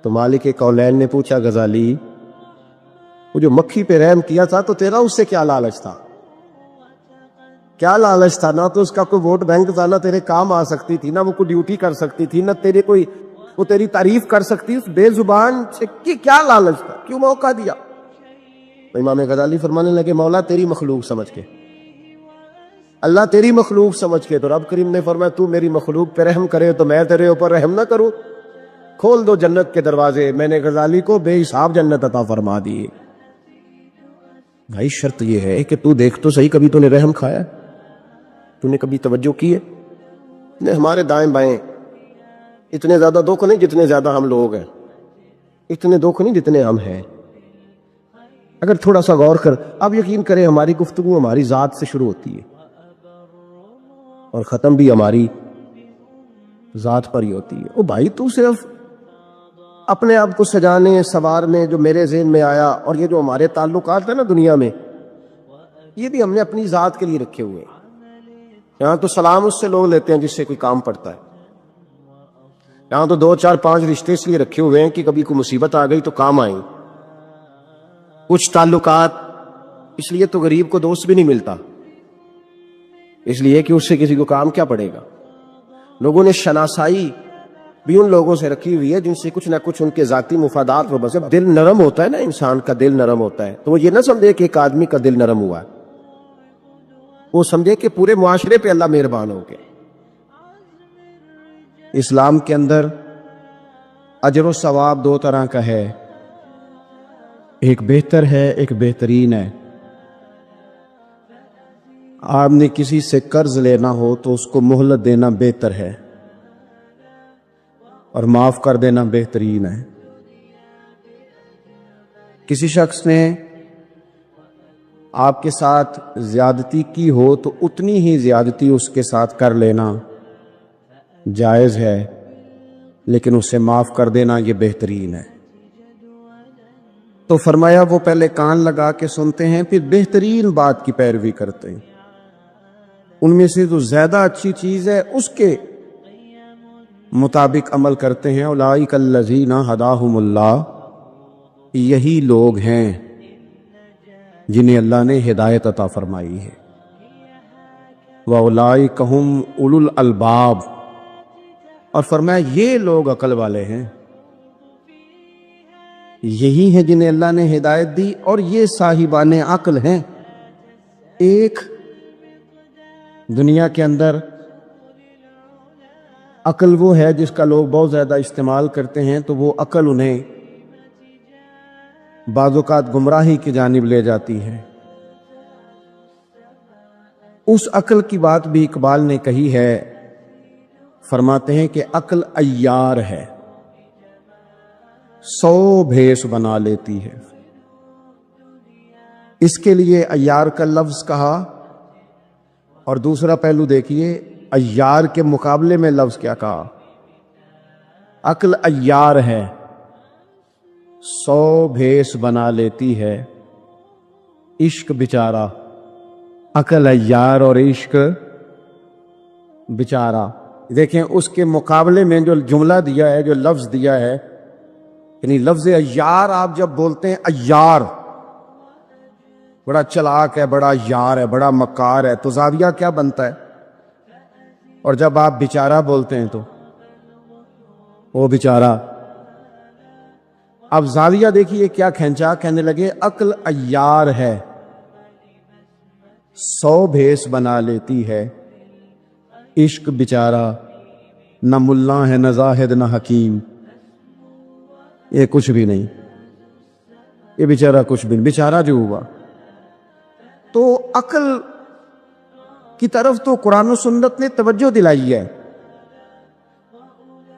تو مالک کولین نے پوچھا غزالی وہ جو مکھی پہ رحم کیا تھا تو تیرا اس سے کیا لالچ تھا؟ کیا لالچ تھا؟ نہ تو اس کا کوئی ووٹ بینک تھا، نہ تیرے کام آ سکتی تھی، نہ وہ کوئی ڈیوٹی کر سکتی تھی، نہ تیرے کوئی وہ تیری تعریف کر سکتی، اس بے زبان سے کیا لالچ تھا؟ کیوں موقع دیا؟ تو امام غزالی فرمانے لگے مولا تیری مخلوق سمجھ کے، اللہ تیری مخلوق سمجھ کے۔ تو رب کریم نے فرمایا تو میری مخلوق پہ رحم کرے تو میں تیرے اوپر رحم نہ کروں؟ کھول دو جنت کے دروازے، میں نے غزالی کو بے حساب جنت عطا فرما دی۔ بھائی شرط یہ ہے کہ تو دیکھ تو صحیح، کبھی تو نے رحم کھایا؟ تو نے کبھی توجہ کی ہے؟ نہیں، ہمارے دائیں بائیں اتنے زیادہ دکھ نہیں جتنے زیادہ ہم لوگ ہیں، اتنے دکھ نہیں جتنے ہم ہیں۔ اگر تھوڑا سا غور کر، آپ یقین کریں ہماری گفتگو ہماری ذات سے شروع ہوتی ہے اور ختم بھی ہماری ذات پر ہی ہوتی ہے۔ او بھائی تو صرف اپنے آپ کو سجانے سنوارنے جو میرے ذہن میں آیا، اور یہ جو ہمارے تعلقات ہیں نا دنیا میں، یہ بھی ہم نے اپنی ذات کے لیے رکھے ہوئے ہیں۔ یہاں تو سلام اس سے لوگ لیتے ہیں جس سے کوئی کام پڑتا ہے، یہاں تو 2 4 5 رشتے اس لیے رکھے ہوئے ہیں کہ کبھی کوئی مصیبت آ گئی تو کام آئیں۔ کچھ تعلقات اس لیے تو غریب کو دوست بھی نہیں ملتا، اس لیے کہ اس سے کسی کو کام کیا پڑے گا۔ لوگوں نے شناسائی بھی ان لوگوں سے رکھی ہوئی ہے جن سے کچھ نہ کچھ ان کے ذاتی مفادات وابستہ۔ جب دل نرم ہوتا ہے نا، انسان کا دل نرم ہوتا ہے، تو وہ یہ نہ سمجھے کہ ایک آدمی کا دل نرم ہوا ہے، وہ سمجھے کہ پورے معاشرے پہ اللہ مہربان ہو گیا۔ اسلام کے اندر اجر و ثواب 2 طرح کا ہے، ایک بہتر ہے، ایک بہترین ہے۔ آپ نے کسی سے قرض لینا ہو تو اس کو مہلت دینا بہتر ہے اور معاف کر دینا بہترین ہے۔ کسی شخص نے آپ کے ساتھ زیادتی کی ہو تو اتنی ہی زیادتی اس کے ساتھ کر لینا جائز ہے، لیکن اسے معاف کر دینا یہ بہترین ہے۔ تو فرمایا وہ پہلے کان لگا کے سنتے ہیں، پھر بہترین بات کی پیروی کرتے ہیں، ان میں سے جو زیادہ اچھی چیز ہے اس کے مطابق عمل کرتے ہیں۔ اولئک الذین ھداھم اللہ، یہی لوگ ہیں جنہیں اللہ نے ہدایت عطا فرمائی ہے۔ وَأُولَئِکَ ھُمْ أُولُو الْأَلْبَابِ، اور فرمایا یہ لوگ عقل والے ہیں، یہی ہیں جنہیں اللہ نے ہدایت دی، اور یہ صاحبان عقل ہیں۔ ایک دنیا کے اندر عقل وہ ہے جس کا لوگ بہت زیادہ استعمال کرتے ہیں، تو وہ عقل انہیں بعض اوقات گمراہی کی جانب لے جاتی ہے۔ اس عقل کی بات بھی اقبال نے کہی ہے، فرماتے ہیں کہ عقل عیار ہے، 100 بھیس بنا لیتی ہے۔ اس کے لیے عیار کا لفظ کہا، اور دوسرا پہلو دیکھیے عیار کے مقابلے میں لفظ کیا کہا۔ عقل عیار ہے، 100 بھیس بنا لیتی ہے، عشق بیچارہ۔ عقل عیار اور عشق بیچارہ، دیکھیں اس کے مقابلے میں جو جملہ دیا ہے، جو لفظ دیا ہے، یعنی لفظ عیار آپ جب بولتے ہیں عیار بڑا چلاک ہے، بڑا یار ہے، بڑا مکار ہے، تو زاویہ کیا بنتا ہے؟ اور جب آپ بیچارہ بولتے ہیں تو وہ بیچارہ، اب زاویہ دیکھیے کیا کھینچا، کہنے لگے عقل عیار ہے، 100 بھیس بنا لیتی ہے، عشق بیچارہ، نہ ملا ہے، نہ زاہد، نہ حکیم، یہ کچھ بھی نہیں، یہ بیچارہ کچھ بھی نہیں، بیچارہ جو ہوا۔ تو عقل کی طرف تو قرآن و سنت نے توجہ دلائی ہے،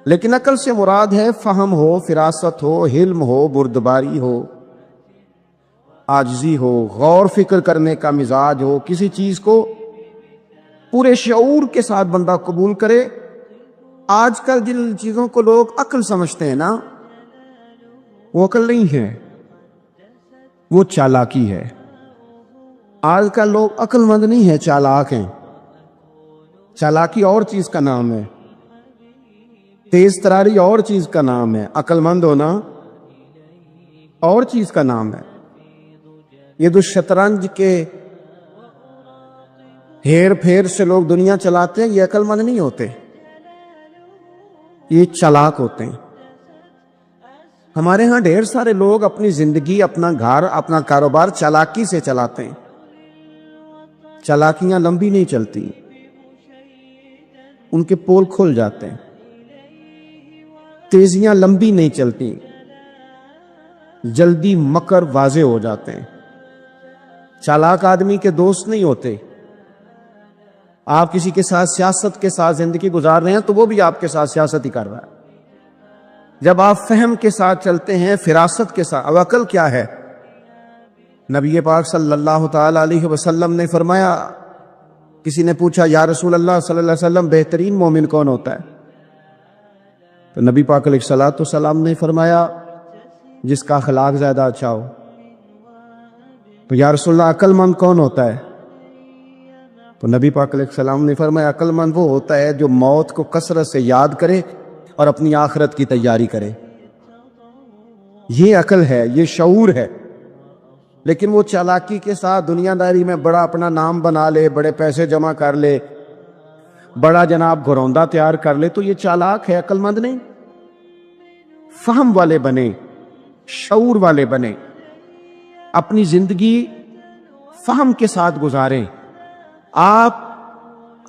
لیکن عقل سے مراد ہے فہم ہو، فراست ہو، حلم ہو، بردباری ہو، عاجزی ہو، غور فکر کرنے کا مزاج ہو، کسی چیز کو پورے شعور کے ساتھ بندہ قبول کرے۔ آج کل جن چیزوں کو لوگ عقل سمجھتے ہیں نا، وہ عقل نہیں ہے، وہ چالاکی ہے۔ آج کل لوگ عقل مند نہیں ہے، چالاک ہیں۔ چالاکی اور چیز کا نام ہے، تیز تراری اور چیز کا نام ہے، عقل مند ہونا اور چیز کا نام ہے۔ یہ جو شطرنج کے ہیر پھیر سے لوگ دنیا چلاتے ہیں، یہ عقل مند نہیں ہوتے، یہ چالاک ہوتے ہیں۔ ہمارے ہاں ڈھیر سارے لوگ اپنی زندگی، اپنا گھر، اپنا کاروبار چالاکی سے چلاتے ہیں۔ چالاکیاں لمبی نہیں چلتی، ان کے پول کھل جاتے ہیں۔ تیزیاں لمبی نہیں چلتی، جلدی مکر واضح ہو جاتے ہیں۔ چالاک آدمی کے دوست نہیں ہوتے۔ آپ کسی کے ساتھ سیاست کے ساتھ زندگی گزار رہے ہیں تو وہ بھی آپ کے ساتھ سیاست ہی کر رہا ہے۔ جب آپ فہم کے ساتھ چلتے ہیں، فراست کے ساتھ، اب عقل کیا ہے؟ نبی پاک صلی اللہ تعالی علیہ وسلم نے فرمایا، کسی نے پوچھا یا رسول اللہ صلی اللہ علیہ وسلم بہترین مومن کون ہوتا ہے؟ تو نبی پاک علیہ الصلوۃ والسلام نے فرمایا جس کا اخلاق زیادہ اچھا ہو۔ تو یا رسول اللہ عقل مند کون ہوتا ہے؟ تو نبی پاک علیہ السلام نے فرمایا عقل مند وہ ہوتا ہے جو موت کو کثرت سے یاد کرے اور اپنی آخرت کی تیاری کرے۔ یہ عقل ہے، یہ شعور ہے۔ لیکن وہ چالاکی کے ساتھ دنیا داری میں بڑا اپنا نام بنا لے، بڑے پیسے جمع کر لے، بڑا جناب گھروندہ تیار کر لے، تو یہ چالاک ہے، عقل مند نہیں۔ فہم والے بنے، شعور والے بنے، اپنی زندگی فہم کے ساتھ گزاریں۔ آپ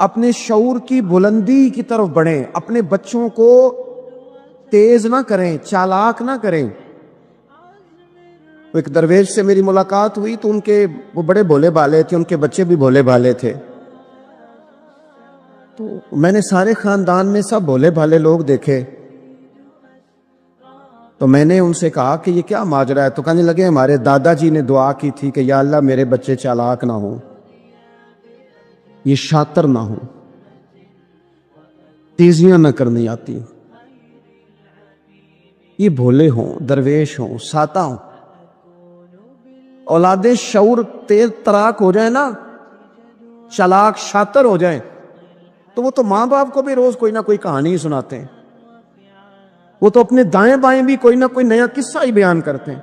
اپنے شعور کی بلندی کی طرف بڑھیں، اپنے بچوں کو تیز نہ کریں، چالاک نہ کریں۔ ایک درویش سے میری ملاقات ہوئی تو وہ بڑے بھولے بھالے تھے، ان کے بچے بھی بھولے بھالے تھے۔ تو میں نے سارے خاندان میں سب بھولے بھالے لوگ دیکھے، تو میں نے ان سے کہا کہ یہ کیا ماجرا ہے؟ تو کہنے لگے ہمارے دادا جی نے دعا کی تھی کہ یا اللہ میرے بچے چالاک نہ ہوں، یہ شاطر نہ ہوں، تیزیاں نہ کرنی آتی، یہ بھولے ہوں، درویش ہوں، ساتا ہوں۔ اولاد شعور تیز تراک ہو جائے نا، چلاک شاطر ہو جائیں، تو وہ تو ماں باپ کو بھی روز کوئی نہ کوئی کہانی سناتے ہیں، وہ تو اپنے دائیں بائیں بھی کوئی نہ کوئی نیا قصہ ہی بیان کرتے ہیں۔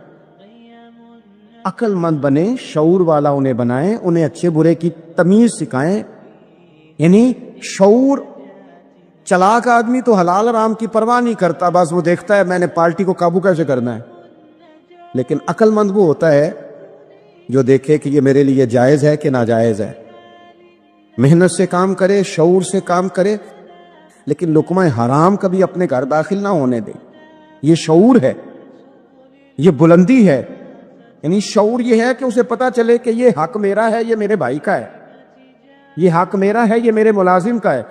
عقل مند بنے، شعور والا انہیں بنائیں، انہیں اچھے برے کی تمیز سکھائیں۔ یعنی شعور، چلاک آدمی تو حلال حرام کی پرواہ نہیں کرتا، بس وہ دیکھتا ہے میں نے پارٹی کو قابو کیسے کرنا ہے۔ لیکن عقل مند وہ ہوتا ہے جو دیکھے کہ یہ میرے لیے جائز ہے کہ ناجائز ہے، محنت سے کام کرے، شعور سے کام کرے، لیکن لقمہ حرام کبھی اپنے گھر داخل نہ ہونے دے۔ یہ شعور ہے، یہ بلندی ہے۔ یعنی شعور یہ ہے کہ اسے پتا چلے کہ یہ حق میرا ہے، یہ میرے بھائی کا ہے، یہ حق میرا ہے، یہ میرے ملازم کا ہے،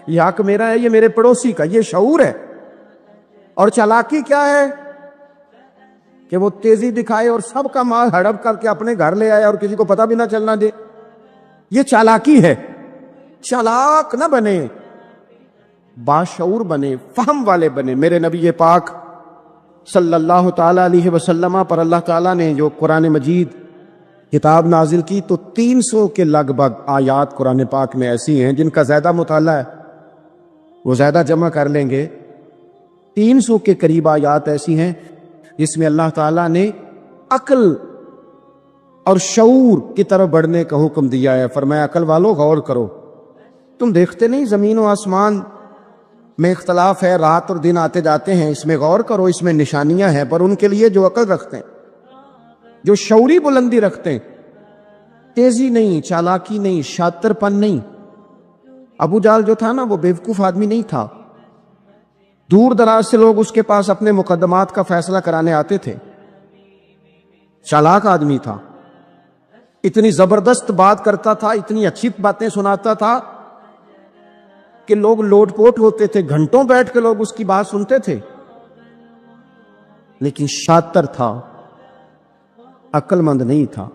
یہ حق میرا ہے، یہ میرے پڑوسی کا۔ یہ شعور ہے۔ اور چالاکی کیا ہے کہ وہ تیزی دکھائے اور سب کا مال ہڑپ کر کے اپنے گھر لے آئے اور کسی کو پتہ بھی نہ چلنا دے۔ یہ چالاکی ہے۔ چالاک نہ بنے، باشعور بنے، فہم والے بنے۔ میرے نبی پاک صلی اللہ تعالی علیہ وسلم پر اللہ تعالیٰ نے جو قرآن مجید کتاب نازل کی، تو 300 کے لگ بھگ آیات قرآن پاک میں ایسی ہیں جن کا زیادہ مطالعہ ہے، وہ زیادہ جمع کر لیں گے۔ 300 کے قریب آیات ایسی ہیں جس میں اللہ تعالیٰ نے عقل اور شعور کی طرف بڑھنے کا حکم دیا ہے۔ فرمایا عقل والو غور کرو، تم دیکھتے نہیں زمین و آسمان میں اختلاف ہے، رات اور دن آتے جاتے ہیں، اس میں غور کرو، اس میں نشانیاں ہیں، پر ان کے لیے جو عقل رکھتے ہیں، جو شعوری بلندی رکھتے ہیں، تیزی نہیں، چالاکی نہیں، شاطر پن نہیں۔ ابو جہل جو تھا نا، وہ بیوقوف آدمی نہیں تھا، دور دراز سے لوگ اس کے پاس اپنے مقدمات کا فیصلہ کرانے آتے تھے، چالاک آدمی تھا، اتنی زبردست بات کرتا تھا، اتنی اچھی باتیں سناتا تھا کہ لوگ لوٹ پوٹ ہوتے تھے، گھنٹوں بیٹھ کے لوگ اس کی بات سنتے تھے، لیکن شاطر تھا، عقل مند نہیں تھا۔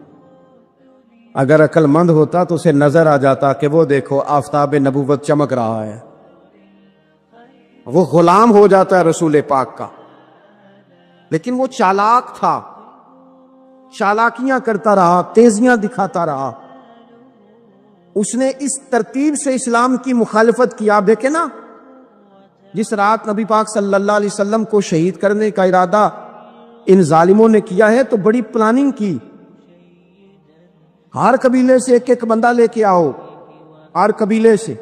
اگر عقل مند ہوتا تو اسے نظر آ جاتا کہ وہ دیکھو آفتاب نبوت چمک رہا ہے، وہ غلام ہو جاتا ہے رسول پاک کا۔ لیکن وہ چالاک تھا، چالاکیاں کرتا رہا، تیزیاں دکھاتا رہا، اس نے اس ترتیب سے اسلام کی مخالفت کی۔ آپ دیکھیں نا، جس رات نبی پاک صلی اللہ علیہ وسلم کو شہید کرنے کا ارادہ ان ظالموں نے کیا ہے، تو بڑی پلاننگ کی، ہر قبیلے سے ایک ایک بندہ لے کے آؤ، ہر قبیلے سے،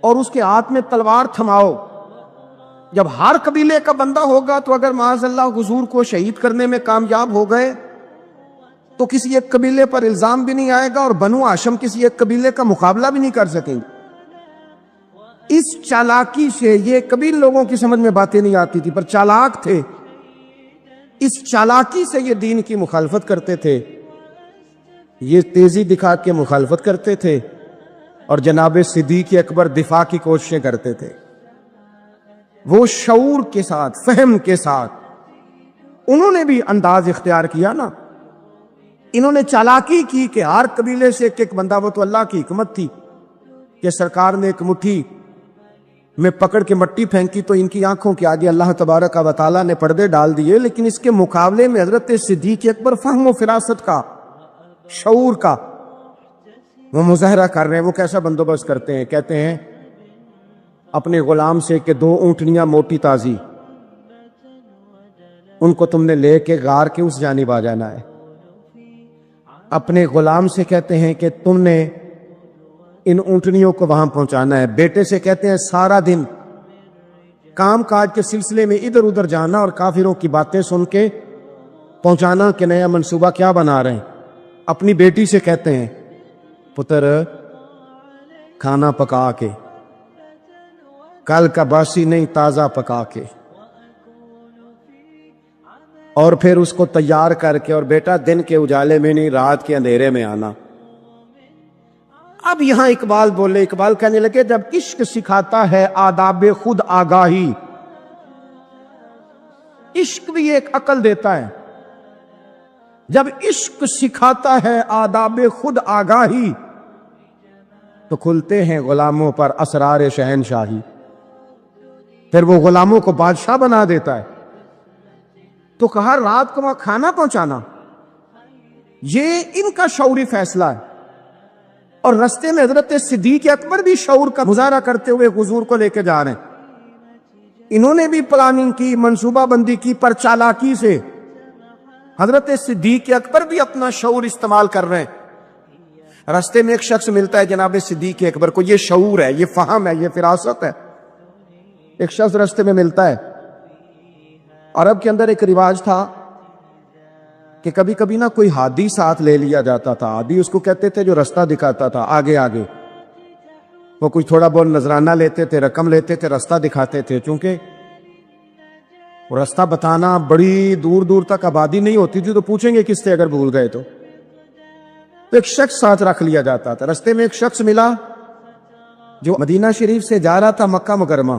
اور اس کے ہاتھ میں تلوار تھماؤ۔ جب ہر قبیلے کا بندہ ہوگا تو اگر معاذ اللہ حضور کو شہید کرنے میں کامیاب ہو گئے تو کسی ایک قبیلے پر الزام بھی نہیں آئے گا، اور بنو ہاشم کسی ایک قبیلے کا مقابلہ بھی نہیں کر سکیں گے۔ اس چالاکی سے، یہ کبھی لوگوں کی سمجھ میں باتیں نہیں آتی تھی، پر چالاک تھے، اس چالاکی سے یہ دین کی مخالفت کرتے تھے، یہ تیزی دکھا کے مخالفت کرتے تھے، اور جناب صدیق اکبر دفاع کی کوششیں کرتے تھے۔ وہ شعور کے ساتھ، فہم کے ساتھ، انہوں نے بھی انداز اختیار کیا نا، انہوں نے چالاکی کی کہ ہر قبیلے سے ایک ایک بندہ، وہ تو اللہ کی حکمت تھی کہ سرکار نے ایک مٹھی میں پکڑ کے مٹی پھینکی تو ان کی آنکھوں کے آگے اللہ تبارک و تعالیٰ نے پردے ڈال دیے، لیکن اس کے مقابلے میں حضرت صدیق اکبر فہم و فراست کا، شعور کا وہ مظاہرہ کر رہے ہیں۔ وہ کیسا بندوبست کرتے ہیں؟ کہتے ہیں اپنے غلام سے کہ 2 اونٹنیاں موٹی تازی، ان کو تم نے لے کے غار کے اس جانب آ جانا ہے۔ اپنے غلام سے کہتے ہیں کہ تم نے ان اونٹنیوں کو وہاں پہنچانا ہے۔ بیٹے سے کہتے ہیں سارا دن کام کاج کے سلسلے میں ادھر ادھر جانا اور کافروں کی باتیں سن کے پہنچانا کہ نیا منصوبہ کیا بنا رہے ہیں۔ اپنی بیٹی سے کہتے ہیں پتر کھانا پکا کے، کل کا باسی نہیں، تازہ پکا کے، اور پھر اس کو تیار کر کے، اور بیٹا دن کے اجالے میں نہیں، رات کے اندھیرے میں آنا۔ اب یہاں اقبال بولے، اقبال کہنے لگے جب عشق سکھاتا ہے آداب خود آگاہی، عشق بھی ایک عقل دیتا ہے، جب عشق سکھاتا ہے آداب خود آگاہی تو کھلتے ہیں غلاموں پر اسرار شہنشاہی، پھر وہ غلاموں کو بادشاہ بنا دیتا ہے۔ تو کہا رات کو وہاں کھانا پہنچانا، یہ ان کا شعوری فیصلہ ہے. اور رستے میں حضرت صدیق اکبر بھی شعور کا مظاہرہ کرتے ہوئے حضور کو لے کے جا رہے ہیں. انہوں نے بھی پلاننگ کی، منصوبہ بندی کی، پر چالاکی سے حضرت صدیق اکبر بھی اپنا شعور استعمال کر رہے ہیں. رستے میں ایک شخص ملتا ہے جناب صدیق اکبر کو، یہ شعور ہے، یہ فہم ہے، یہ فراست ہے. ایک شخص رستے میں ملتا ہے. عرب کے اندر ایک رواج تھا کہ کبھی کبھی نا کوئی ہادی ساتھ لے لیا جاتا تھا. ہادی اس کو کہتے تھے جو رستہ دکھاتا تھا آگے آگے. وہ کچھ تھوڑا بہت نذرانہ لیتے تھے، رقم لیتے تھے، رستہ دکھاتے تھے. چونکہ وہ رستہ بتانا بڑی دور دور تک آبادی نہیں ہوتی تھی، تو پوچھیں گے کس سے اگر بھول گئے تو ایک شخص ساتھ رکھ لیا جاتا تھا. رستے میں ایک شخص ملا جو مدینہ شریف سے جا رہا تھا مکہ مکرمہ.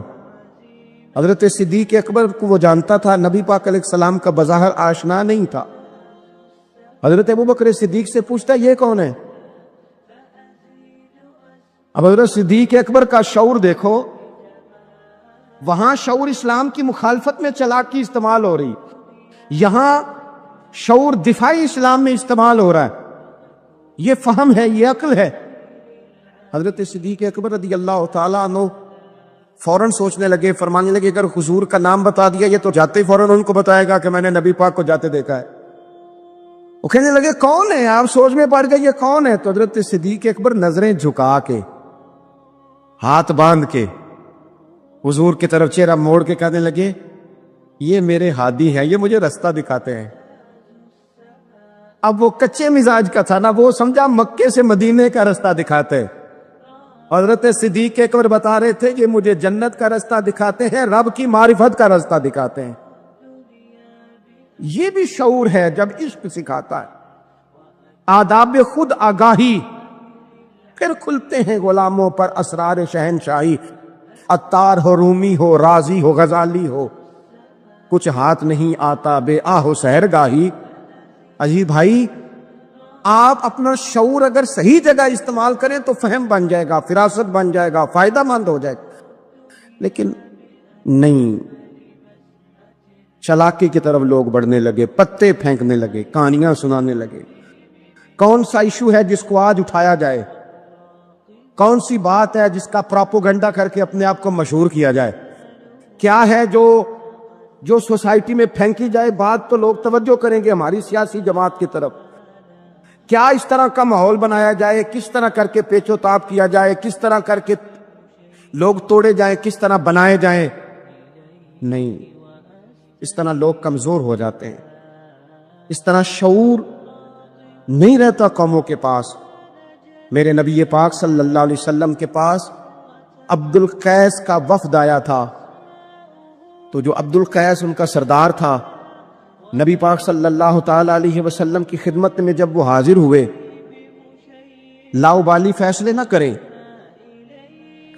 حضرت صدیق اکبر کو وہ جانتا تھا، نبی پاک علیہ السلام کا بظاہر آشنا نہیں تھا. حضرت ابوبکر صدیق سے پوچھتا یہ کون ہے؟ اب حضرت صدیق اکبر کا شعور دیکھو، وہاں شعور اسلام کی مخالفت میں چالاکی استعمال ہو رہی، یہاں شعور دفاعی اسلام میں استعمال ہو رہا ہے. یہ فہم ہے، یہ عقل ہے. حضرت صدیق اکبر رضی اللہ تعالیٰ عنہ فوراً سوچنے لگے، فرمانے لگے اگر حضور کا نام بتا دیا یہ تو جاتے ہی فوراً ان کو بتائے گا کہ میں نے نبی پاک کو جاتے دیکھا ہے. وہ کہنے لگے کون ہے؟ آپ سوچ میں پڑ گئے یہ کون ہے؟ تو حضرت صدیق اکبر نظریں جھکا کے، ہاتھ باندھ کے حضور کی طرف چہرہ موڑ کے کہنے لگے یہ میرے ہادی ہیں، یہ مجھے رستہ دکھاتے ہیں. اب وہ کچے مزاج کا تھا نا، وہ سمجھا مکے سے مدینے کا رستہ دکھاتے. حضرت صدیق اکبر بتا رہے تھے کہ مجھے جنت کا رستہ دکھاتے ہیں، رب کی معرفت کا رستہ دکھاتے ہیں. یہ بھی شعور ہے جب عشق سکھاتا ہے. آداب خود آگاہی، پھر کھلتے ہیں غلاموں پر اسرار شہنشاہی. عطار ہو، رومی ہو، رازی ہو، غزالی ہو، کچھ ہاتھ نہیں آتا بے آہ و سحرگاہی. عجیب بھائی، آپ اپنا شعور اگر صحیح جگہ استعمال کریں تو فہم بن جائے گا، فراست بن جائے گا، فائدہ مند ہو جائے گا. لیکن نہیں، چالاکی کی طرف لوگ بڑھنے لگے، پتے پھینکنے لگے، کہانیاں سنانے لگے. کون سا ایشو ہے جس کو آج اٹھایا جائے؟ کون سی بات ہے جس کا پراپوگنڈا کر کے اپنے آپ کو مشہور کیا جائے؟ کیا ہے جو سوسائٹی میں پھینکی جائے بات تو لوگ توجہ کریں گے ہماری سیاسی جماعت کی طرف؟ کیا اس طرح کا ماحول بنایا جائے؟ کس طرح کر کے پیچ و تاب کیا جائے؟ کس طرح کر کے لوگ توڑے جائیں؟ کس طرح بنائے جائیں؟ نہیں، اس طرح لوگ کمزور ہو جاتے ہیں. اس طرح شعور نہیں رہتا قوموں کے پاس. میرے نبی پاک صلی اللہ علیہ وسلم کے پاس عبد القیس کا وفد آیا تھا. تو جو عبد القیس ان کا سردار تھا، نبی پاک صلی اللہ تعالی علیہ وسلم کی خدمت میں جب وہ حاضر ہوئے، لاؤبالی فیصلے نہ کریں،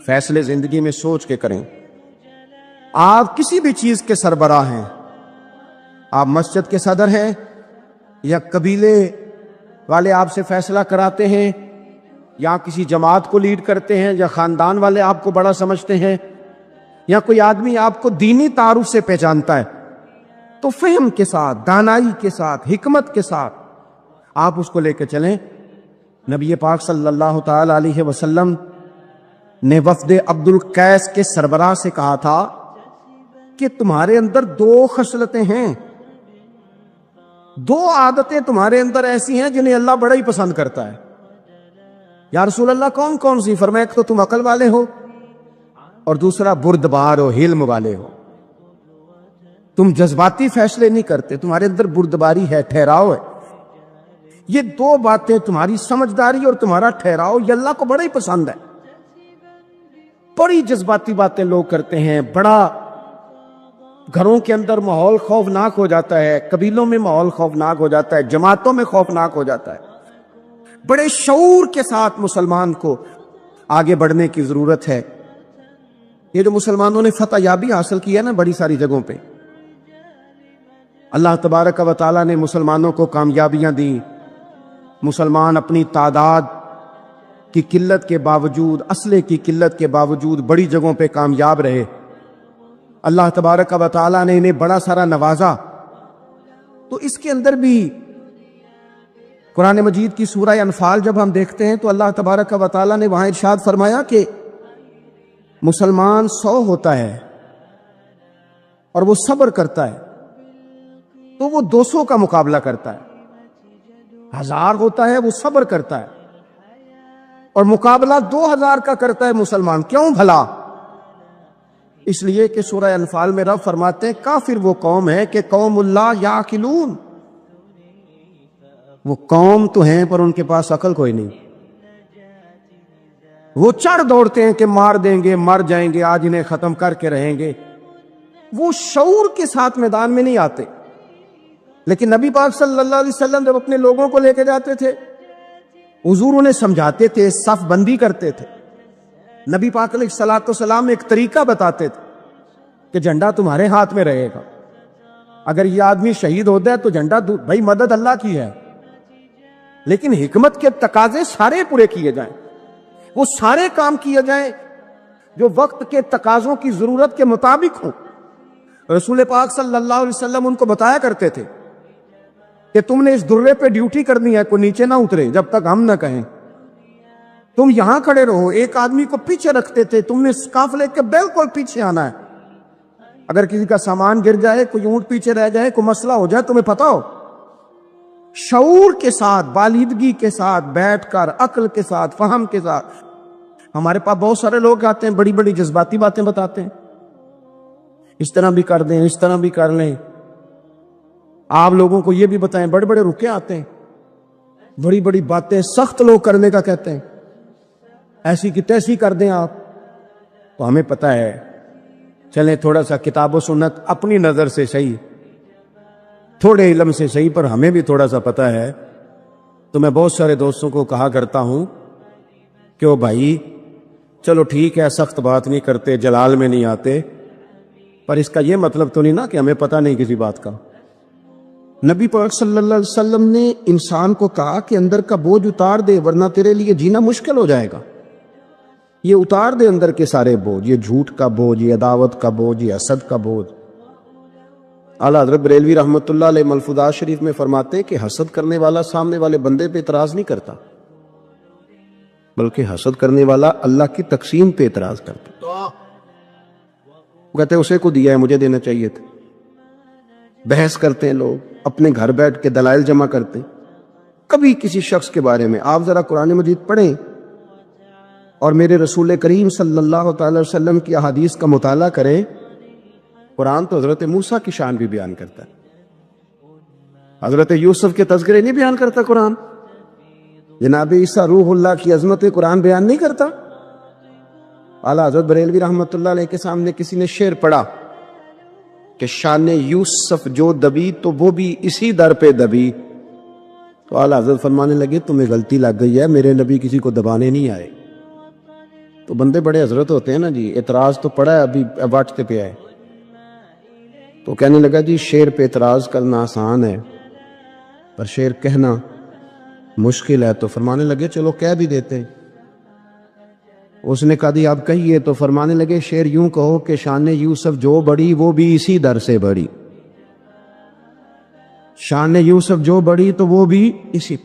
فیصلے زندگی میں سوچ کے کریں. آپ کسی بھی چیز کے سربراہ ہیں، آپ مسجد کے صدر ہیں یا قبیلے والے آپ سے فیصلہ کراتے ہیں، یا کسی جماعت کو لیڈ کرتے ہیں، یا خاندان والے آپ کو بڑا سمجھتے ہیں، یا کوئی آدمی آپ کو دینی تعارف سے پہچانتا ہے، تو فہم کے ساتھ، دانائی کے ساتھ، حکمت کے ساتھ آپ اس کو لے کے چلیں. نبی پاک صلی اللہ تعالی علیہ وسلم نے وفد عبد القیس کے سربراہ سے کہا تھا کہ تمہارے اندر 2 خصلتیں ہیں، 2 عادتیں تمہارے اندر ایسی ہیں جنہیں اللہ بڑا ہی پسند کرتا ہے. یا رسول اللہ کون کون سی؟ فرمایا ایک تو تم عقل والے ہو، اور دوسرا بردبار ہو، حلم والے ہو. تم جذباتی فیصلے نہیں کرتے، تمہارے اندر بردباری ہے، ٹھہراؤ ہے. یہ 2 باتیں، تمہاری سمجھداری اور تمہارا ٹھہراؤ، یہ اللہ کو بڑا ہی پسند ہے. بڑی جذباتی باتیں لوگ کرتے ہیں، بڑا گھروں کے اندر ماحول خوفناک ہو جاتا ہے، قبیلوں میں ماحول خوفناک ہو جاتا ہے، جماعتوں میں خوفناک ہو جاتا ہے. بڑے شعور کے ساتھ مسلمان کو آگے بڑھنے کی ضرورت ہے. یہ جو مسلمانوں نے فتح یابی حاصل کی ہے نا بڑی ساری جگہوں پہ، اللہ تبارک و تعالیٰ نے مسلمانوں کو کامیابیاں دی. مسلمان اپنی تعداد کی قلت کے باوجود، اسلحے کی قلت کے باوجود بڑی جگہوں پہ کامیاب رہے. اللہ تبارک و تعالیٰ نے انہیں بڑا سارا نوازا. تو اس کے اندر بھی قرآن مجید کی سورہ انفال جب ہم دیکھتے ہیں تو اللہ تبارک و تعالیٰ نے وہاں ارشاد فرمایا کہ مسلمان 100 ہوتا ہے اور وہ صبر کرتا ہے تو وہ 200 کا مقابلہ کرتا ہے، 1000 ہوتا ہے وہ صبر کرتا ہے اور مقابلہ 2000 کا کرتا ہے مسلمان۔ کیوں بھلا؟ اس لیے کہ سورہ انفال میں رب فرماتے ہیں کافر وہ قوم ہے کہ قوم اللہ یعقلون، وہ قوم تو ہیں پر ان کے پاس عقل کوئی نہیں، وہ چڑھ دوڑتے ہیں کہ مار دیں گے، مر جائیں گے، آج انہیں ختم کر کے رہیں گے، وہ شعور کے ساتھ میدان میں نہیں آتے۔ لیکن نبی پاک صلی اللہ علیہ وسلم جب اپنے لوگوں کو لے کے جاتے تھے، حضور انہیں سمجھاتے تھے، صف بندی کرتے تھے، نبی پاک علیہ الصلوۃ والسلام ایک طریقہ بتاتے تھے کہ جھنڈا تمہارے ہاتھ میں رہے گا، اگر یہ آدمی شہید ہوتا ہے تو جھنڈا بھائی مدد اللہ کی ہے، لیکن حکمت کے تقاضے سارے پورے کیے جائیں، وہ سارے کام کیے جائیں جو وقت کے تقاضوں کی ضرورت کے مطابق ہوں۔ رسول پاک صلی اللہ علیہ وسلم ان کو بتایا کرتے تھے کہ تم نے اس درے پہ ڈیوٹی کرنی ہے، کوئی نیچے نہ اترے جب تک ہم نہ کہیں، تم یہاں کھڑے رہو۔ ایک آدمی کو پیچھے رکھتے تھے، تم نے قافلے کے بالکل پیچھے آنا ہے، اگر کسی کا سامان گر جائے، کوئی اونٹ پیچھے رہ جائے، کوئی مسئلہ ہو جائے، تمہیں پتا ہو، شعور کے ساتھ، بالیدگی کے ساتھ بیٹھ کر، عقل کے ساتھ، فہم کے ساتھ۔ ہمارے پاس بہت سارے لوگ آتے ہیں، بڑی بڑی جذباتی باتیں بتاتے ہیں، اس طرح بھی کر دیں، اس طرح بھی کر لیں، آپ لوگوں کو یہ بھی بتائیں، بڑے بڑے رکے آتے ہیں، بڑی بڑی باتیں سخت لوگ کرنے کا کہتے ہیں، ایسی کی تیسی کر دیں آپ۔ تو ہمیں پتہ ہے، چلیں تھوڑا سا کتاب و سنت اپنی نظر سے صحیح، تھوڑے علم سے صحیح، پر ہمیں بھی تھوڑا سا پتہ ہے۔ تو میں بہت سارے دوستوں کو کہا کرتا ہوں کہ وہ بھائی چلو ٹھیک ہے، سخت بات نہیں کرتے، جلال میں نہیں آتے، پر اس کا یہ مطلب تو نہیں نا کہ ہمیں پتہ نہیں کسی بات کا۔ نبی پاک صلی اللہ علیہ وسلم نے انسان کو کہا کہ اندر کا بوجھ اتار دے ورنہ تیرے لیے جینا مشکل ہو جائے گا، یہ اتار دے اندر کے سارے بوجھ، یہ جھوٹ کا بوجھ، یہ عداوت کا بوجھ، یہ حسد کا بوجھ۔ اعلیٰ حضرت بریلوی رحمۃ اللہ علیہ ملفوظات شریف میں فرماتے ہیں کہ حسد کرنے والا سامنے والے بندے پہ اعتراض نہیں کرتا، بلکہ حسد کرنے والا اللہ کی تقسیم پہ اعتراض کرتا، وہ کہتے ہیں اسے کو دیا ہے، مجھے دینا چاہیے تھا۔ بحث کرتے ہیں لوگ، اپنے گھر بیٹھ کے دلائل جمع کرتے ہیں۔ کبھی کسی شخص کے بارے میں آپ ذرا قرآن مجید پڑھیں اور میرے رسول کریم صلی اللہ تعالی وسلم کی احادیث کا مطالعہ کریں، قرآن تو حضرت موسیٰ کی شان بھی بیان کرتا ہے، حضرت یوسف کے تذکرے نہیں بیان کرتا قرآن، جناب عیسیٰ روح اللہ کی عظمت قرآن بیان نہیں کرتا۔ اعلیٰ حضرت بریلوی رحمۃ اللہ علیہ کے سامنے کسی نے شعر پڑھا کہ شان یوسف جو دبی تو وہ بھی اسی در پہ دبی، تو اعلیٰ حضرت فرمانے لگے تمہیں غلطی لگ گئی ہے، میرے نبی کسی کو دبانے نہیں آئے۔ تو بندے بڑے حضرت ہوتے ہیں نا جی، اعتراض تو پڑا ہے، ابھی واٹتے پہ آئے، تو کہنے لگا جی شعر پہ اعتراض کرنا آسان ہے پر شعر کہنا مشکل ہے، تو فرمانے لگے چلو کہہ بھی دیتے ہیں۔ اس نے کہا دی آپ کہیے، تو فرمانے لگے شعر یوں کہو کہ شان یوسف جو بڑی وہ بھی اسی در سے بڑی، شان یوسف جو بڑی تو وہ بھی اسی۔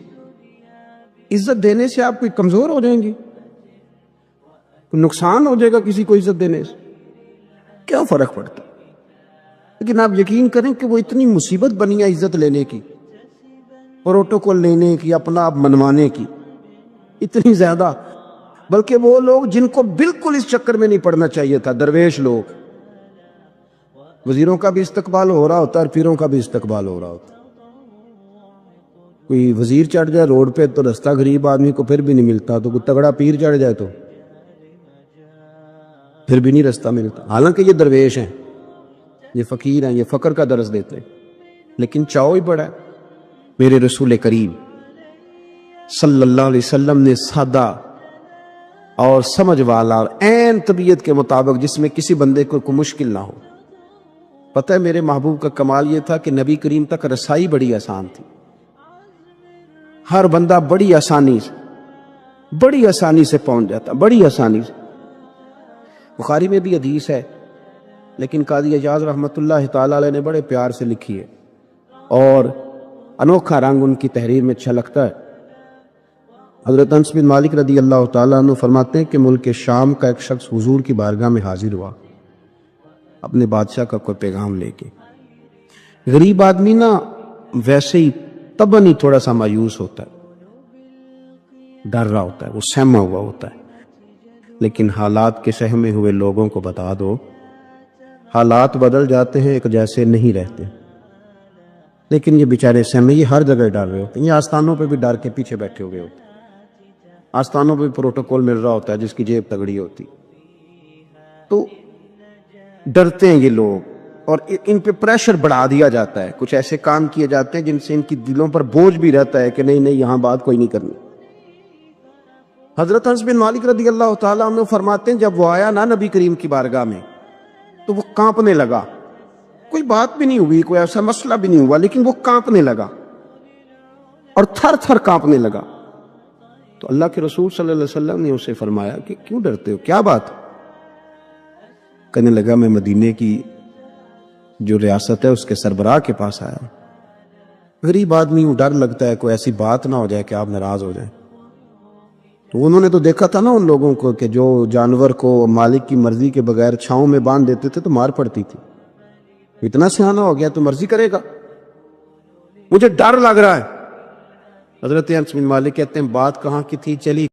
عزت دینے سے آپ کوئی کمزور ہو جائیں گے؟ کوئی نقصان ہو جائے گا کسی کو عزت دینے سے؟ کیا فرق پڑتا؟ لیکن آپ یقین کریں کہ وہ اتنی مصیبت بنی ہے عزت لینے کی، پروٹوکول لینے کی، اپنا آپ منوانے کی، اتنی زیادہ، بلکہ وہ لوگ جن کو بالکل اس چکر میں نہیں پڑنا چاہیے تھا، درویش لوگ، وزیروں کا بھی استقبال ہو رہا ہوتا ہے اور پیروں کا بھی استقبال ہو رہا ہوتا ہے۔ کوئی وزیر چڑھ جائے روڈ پہ تو رستہ غریب آدمی کو پھر بھی نہیں ملتا، تو کوئی تگڑا پیر چڑھ جائے تو پھر بھی نہیں رستہ ملتا، حالانکہ یہ درویش ہیں، یہ فقیر ہیں، یہ فقر کا درس دیتے ہیں، لیکن چاؤ ہی بڑا ہے۔ میرے رسول کریم صلی اللہ علیہ وسلم نے سادہ اور سمجھ والا اور عین طبیعت کے مطابق، جس میں کسی بندے کو کوئی مشکل نہ ہو۔ پتہ ہے میرے محبوب کا کمال یہ تھا کہ نبی کریم تک رسائی بڑی آسان تھی، ہر بندہ بڑی آسانی سے پہنچ جاتا، بڑی آسانی سے۔ بخاری میں بھی حدیث ہے، لیکن قاضی اعجاز رحمۃ اللہ تعالی علیہ نے بڑے پیار سے لکھی ہے، اور انوکھا رنگ ان کی تحریر میں چھلکتا ہے۔ حضرت انس بن مالک رضی اللہ تعالیٰ عنہ فرماتے ہیں کہ ملک شام کا ایک شخص حضور کی بارگاہ میں حاضر ہوا اپنے بادشاہ کا کوئی پیغام لے کے۔ غریب آدمی نا ویسے ہی طبعاً ہی تھوڑا سا مایوس ہوتا ہے، ڈر رہا ہوتا ہے، وہ سہما ہوا ہوتا ہے، لیکن حالات کے سہمے ہوئے لوگوں کو بتا دو حالات بدل جاتے ہیں، ایک جیسے نہیں رہتے۔ لیکن یہ بیچارے سہمے، یہ ہر جگہ ڈر رہے ہوتے ہیں، یہ آستانوں پہ بھی ڈر کے پیچھے بیٹھے ہوئے ہوتے ہیں، آستانوں پہ بھی پروٹوکول مل رہا ہوتا ہے جس کی جیب تگڑی ہوتی، تو ڈرتے ہیں یہ لوگ، اور ان پہ پریشر بڑھا دیا جاتا ہے، کچھ ایسے کام کیے جاتے ہیں جن سے ان کی دلوں پر بوجھ بھی رہتا ہے کہ نہیں نہیں یہاں بات کوئی نہیں کرنی۔ حضرت انس بن مالک رضی اللہ تعالیٰ عنہ فرماتے ہیں جب وہ آیا نا نبی کریم کی بارگاہ میں تو وہ کانپنے لگا، کوئی بات بھی نہیں ہوئی، کوئی ایسا مسئلہ بھی نہیں ہوا، لیکن وہ کانپنے لگا اور تھر تھر کانپنے لگا۔ تو اللہ کے رسول صلی اللہ علیہ وسلم نے اسے فرمایا کہ کیوں ڈرتے ہو، کیا بات؟ کہنے لگا میں مدینے کی جو ریاست ہے اس کے سربراہ کے پاس آیا، غریب آدمی ہوں، ڈر لگتا ہے کوئی ایسی بات نہ ہو جائے کہ آپ ناراض ہو جائیں۔ تو انہوں نے تو دیکھا تھا نا ان لوگوں کو کہ جو جانور کو مالک کی مرضی کے بغیر چھاؤں میں باندھ دیتے تھے تو مار پڑتی تھی، اتنا سیانا ہو گیا تو مرضی کرے گا، مجھے ڈر لگ رہا ہے۔ حضرت انس بن مالک کہتے ہیں بات کہاں کی تھی چلی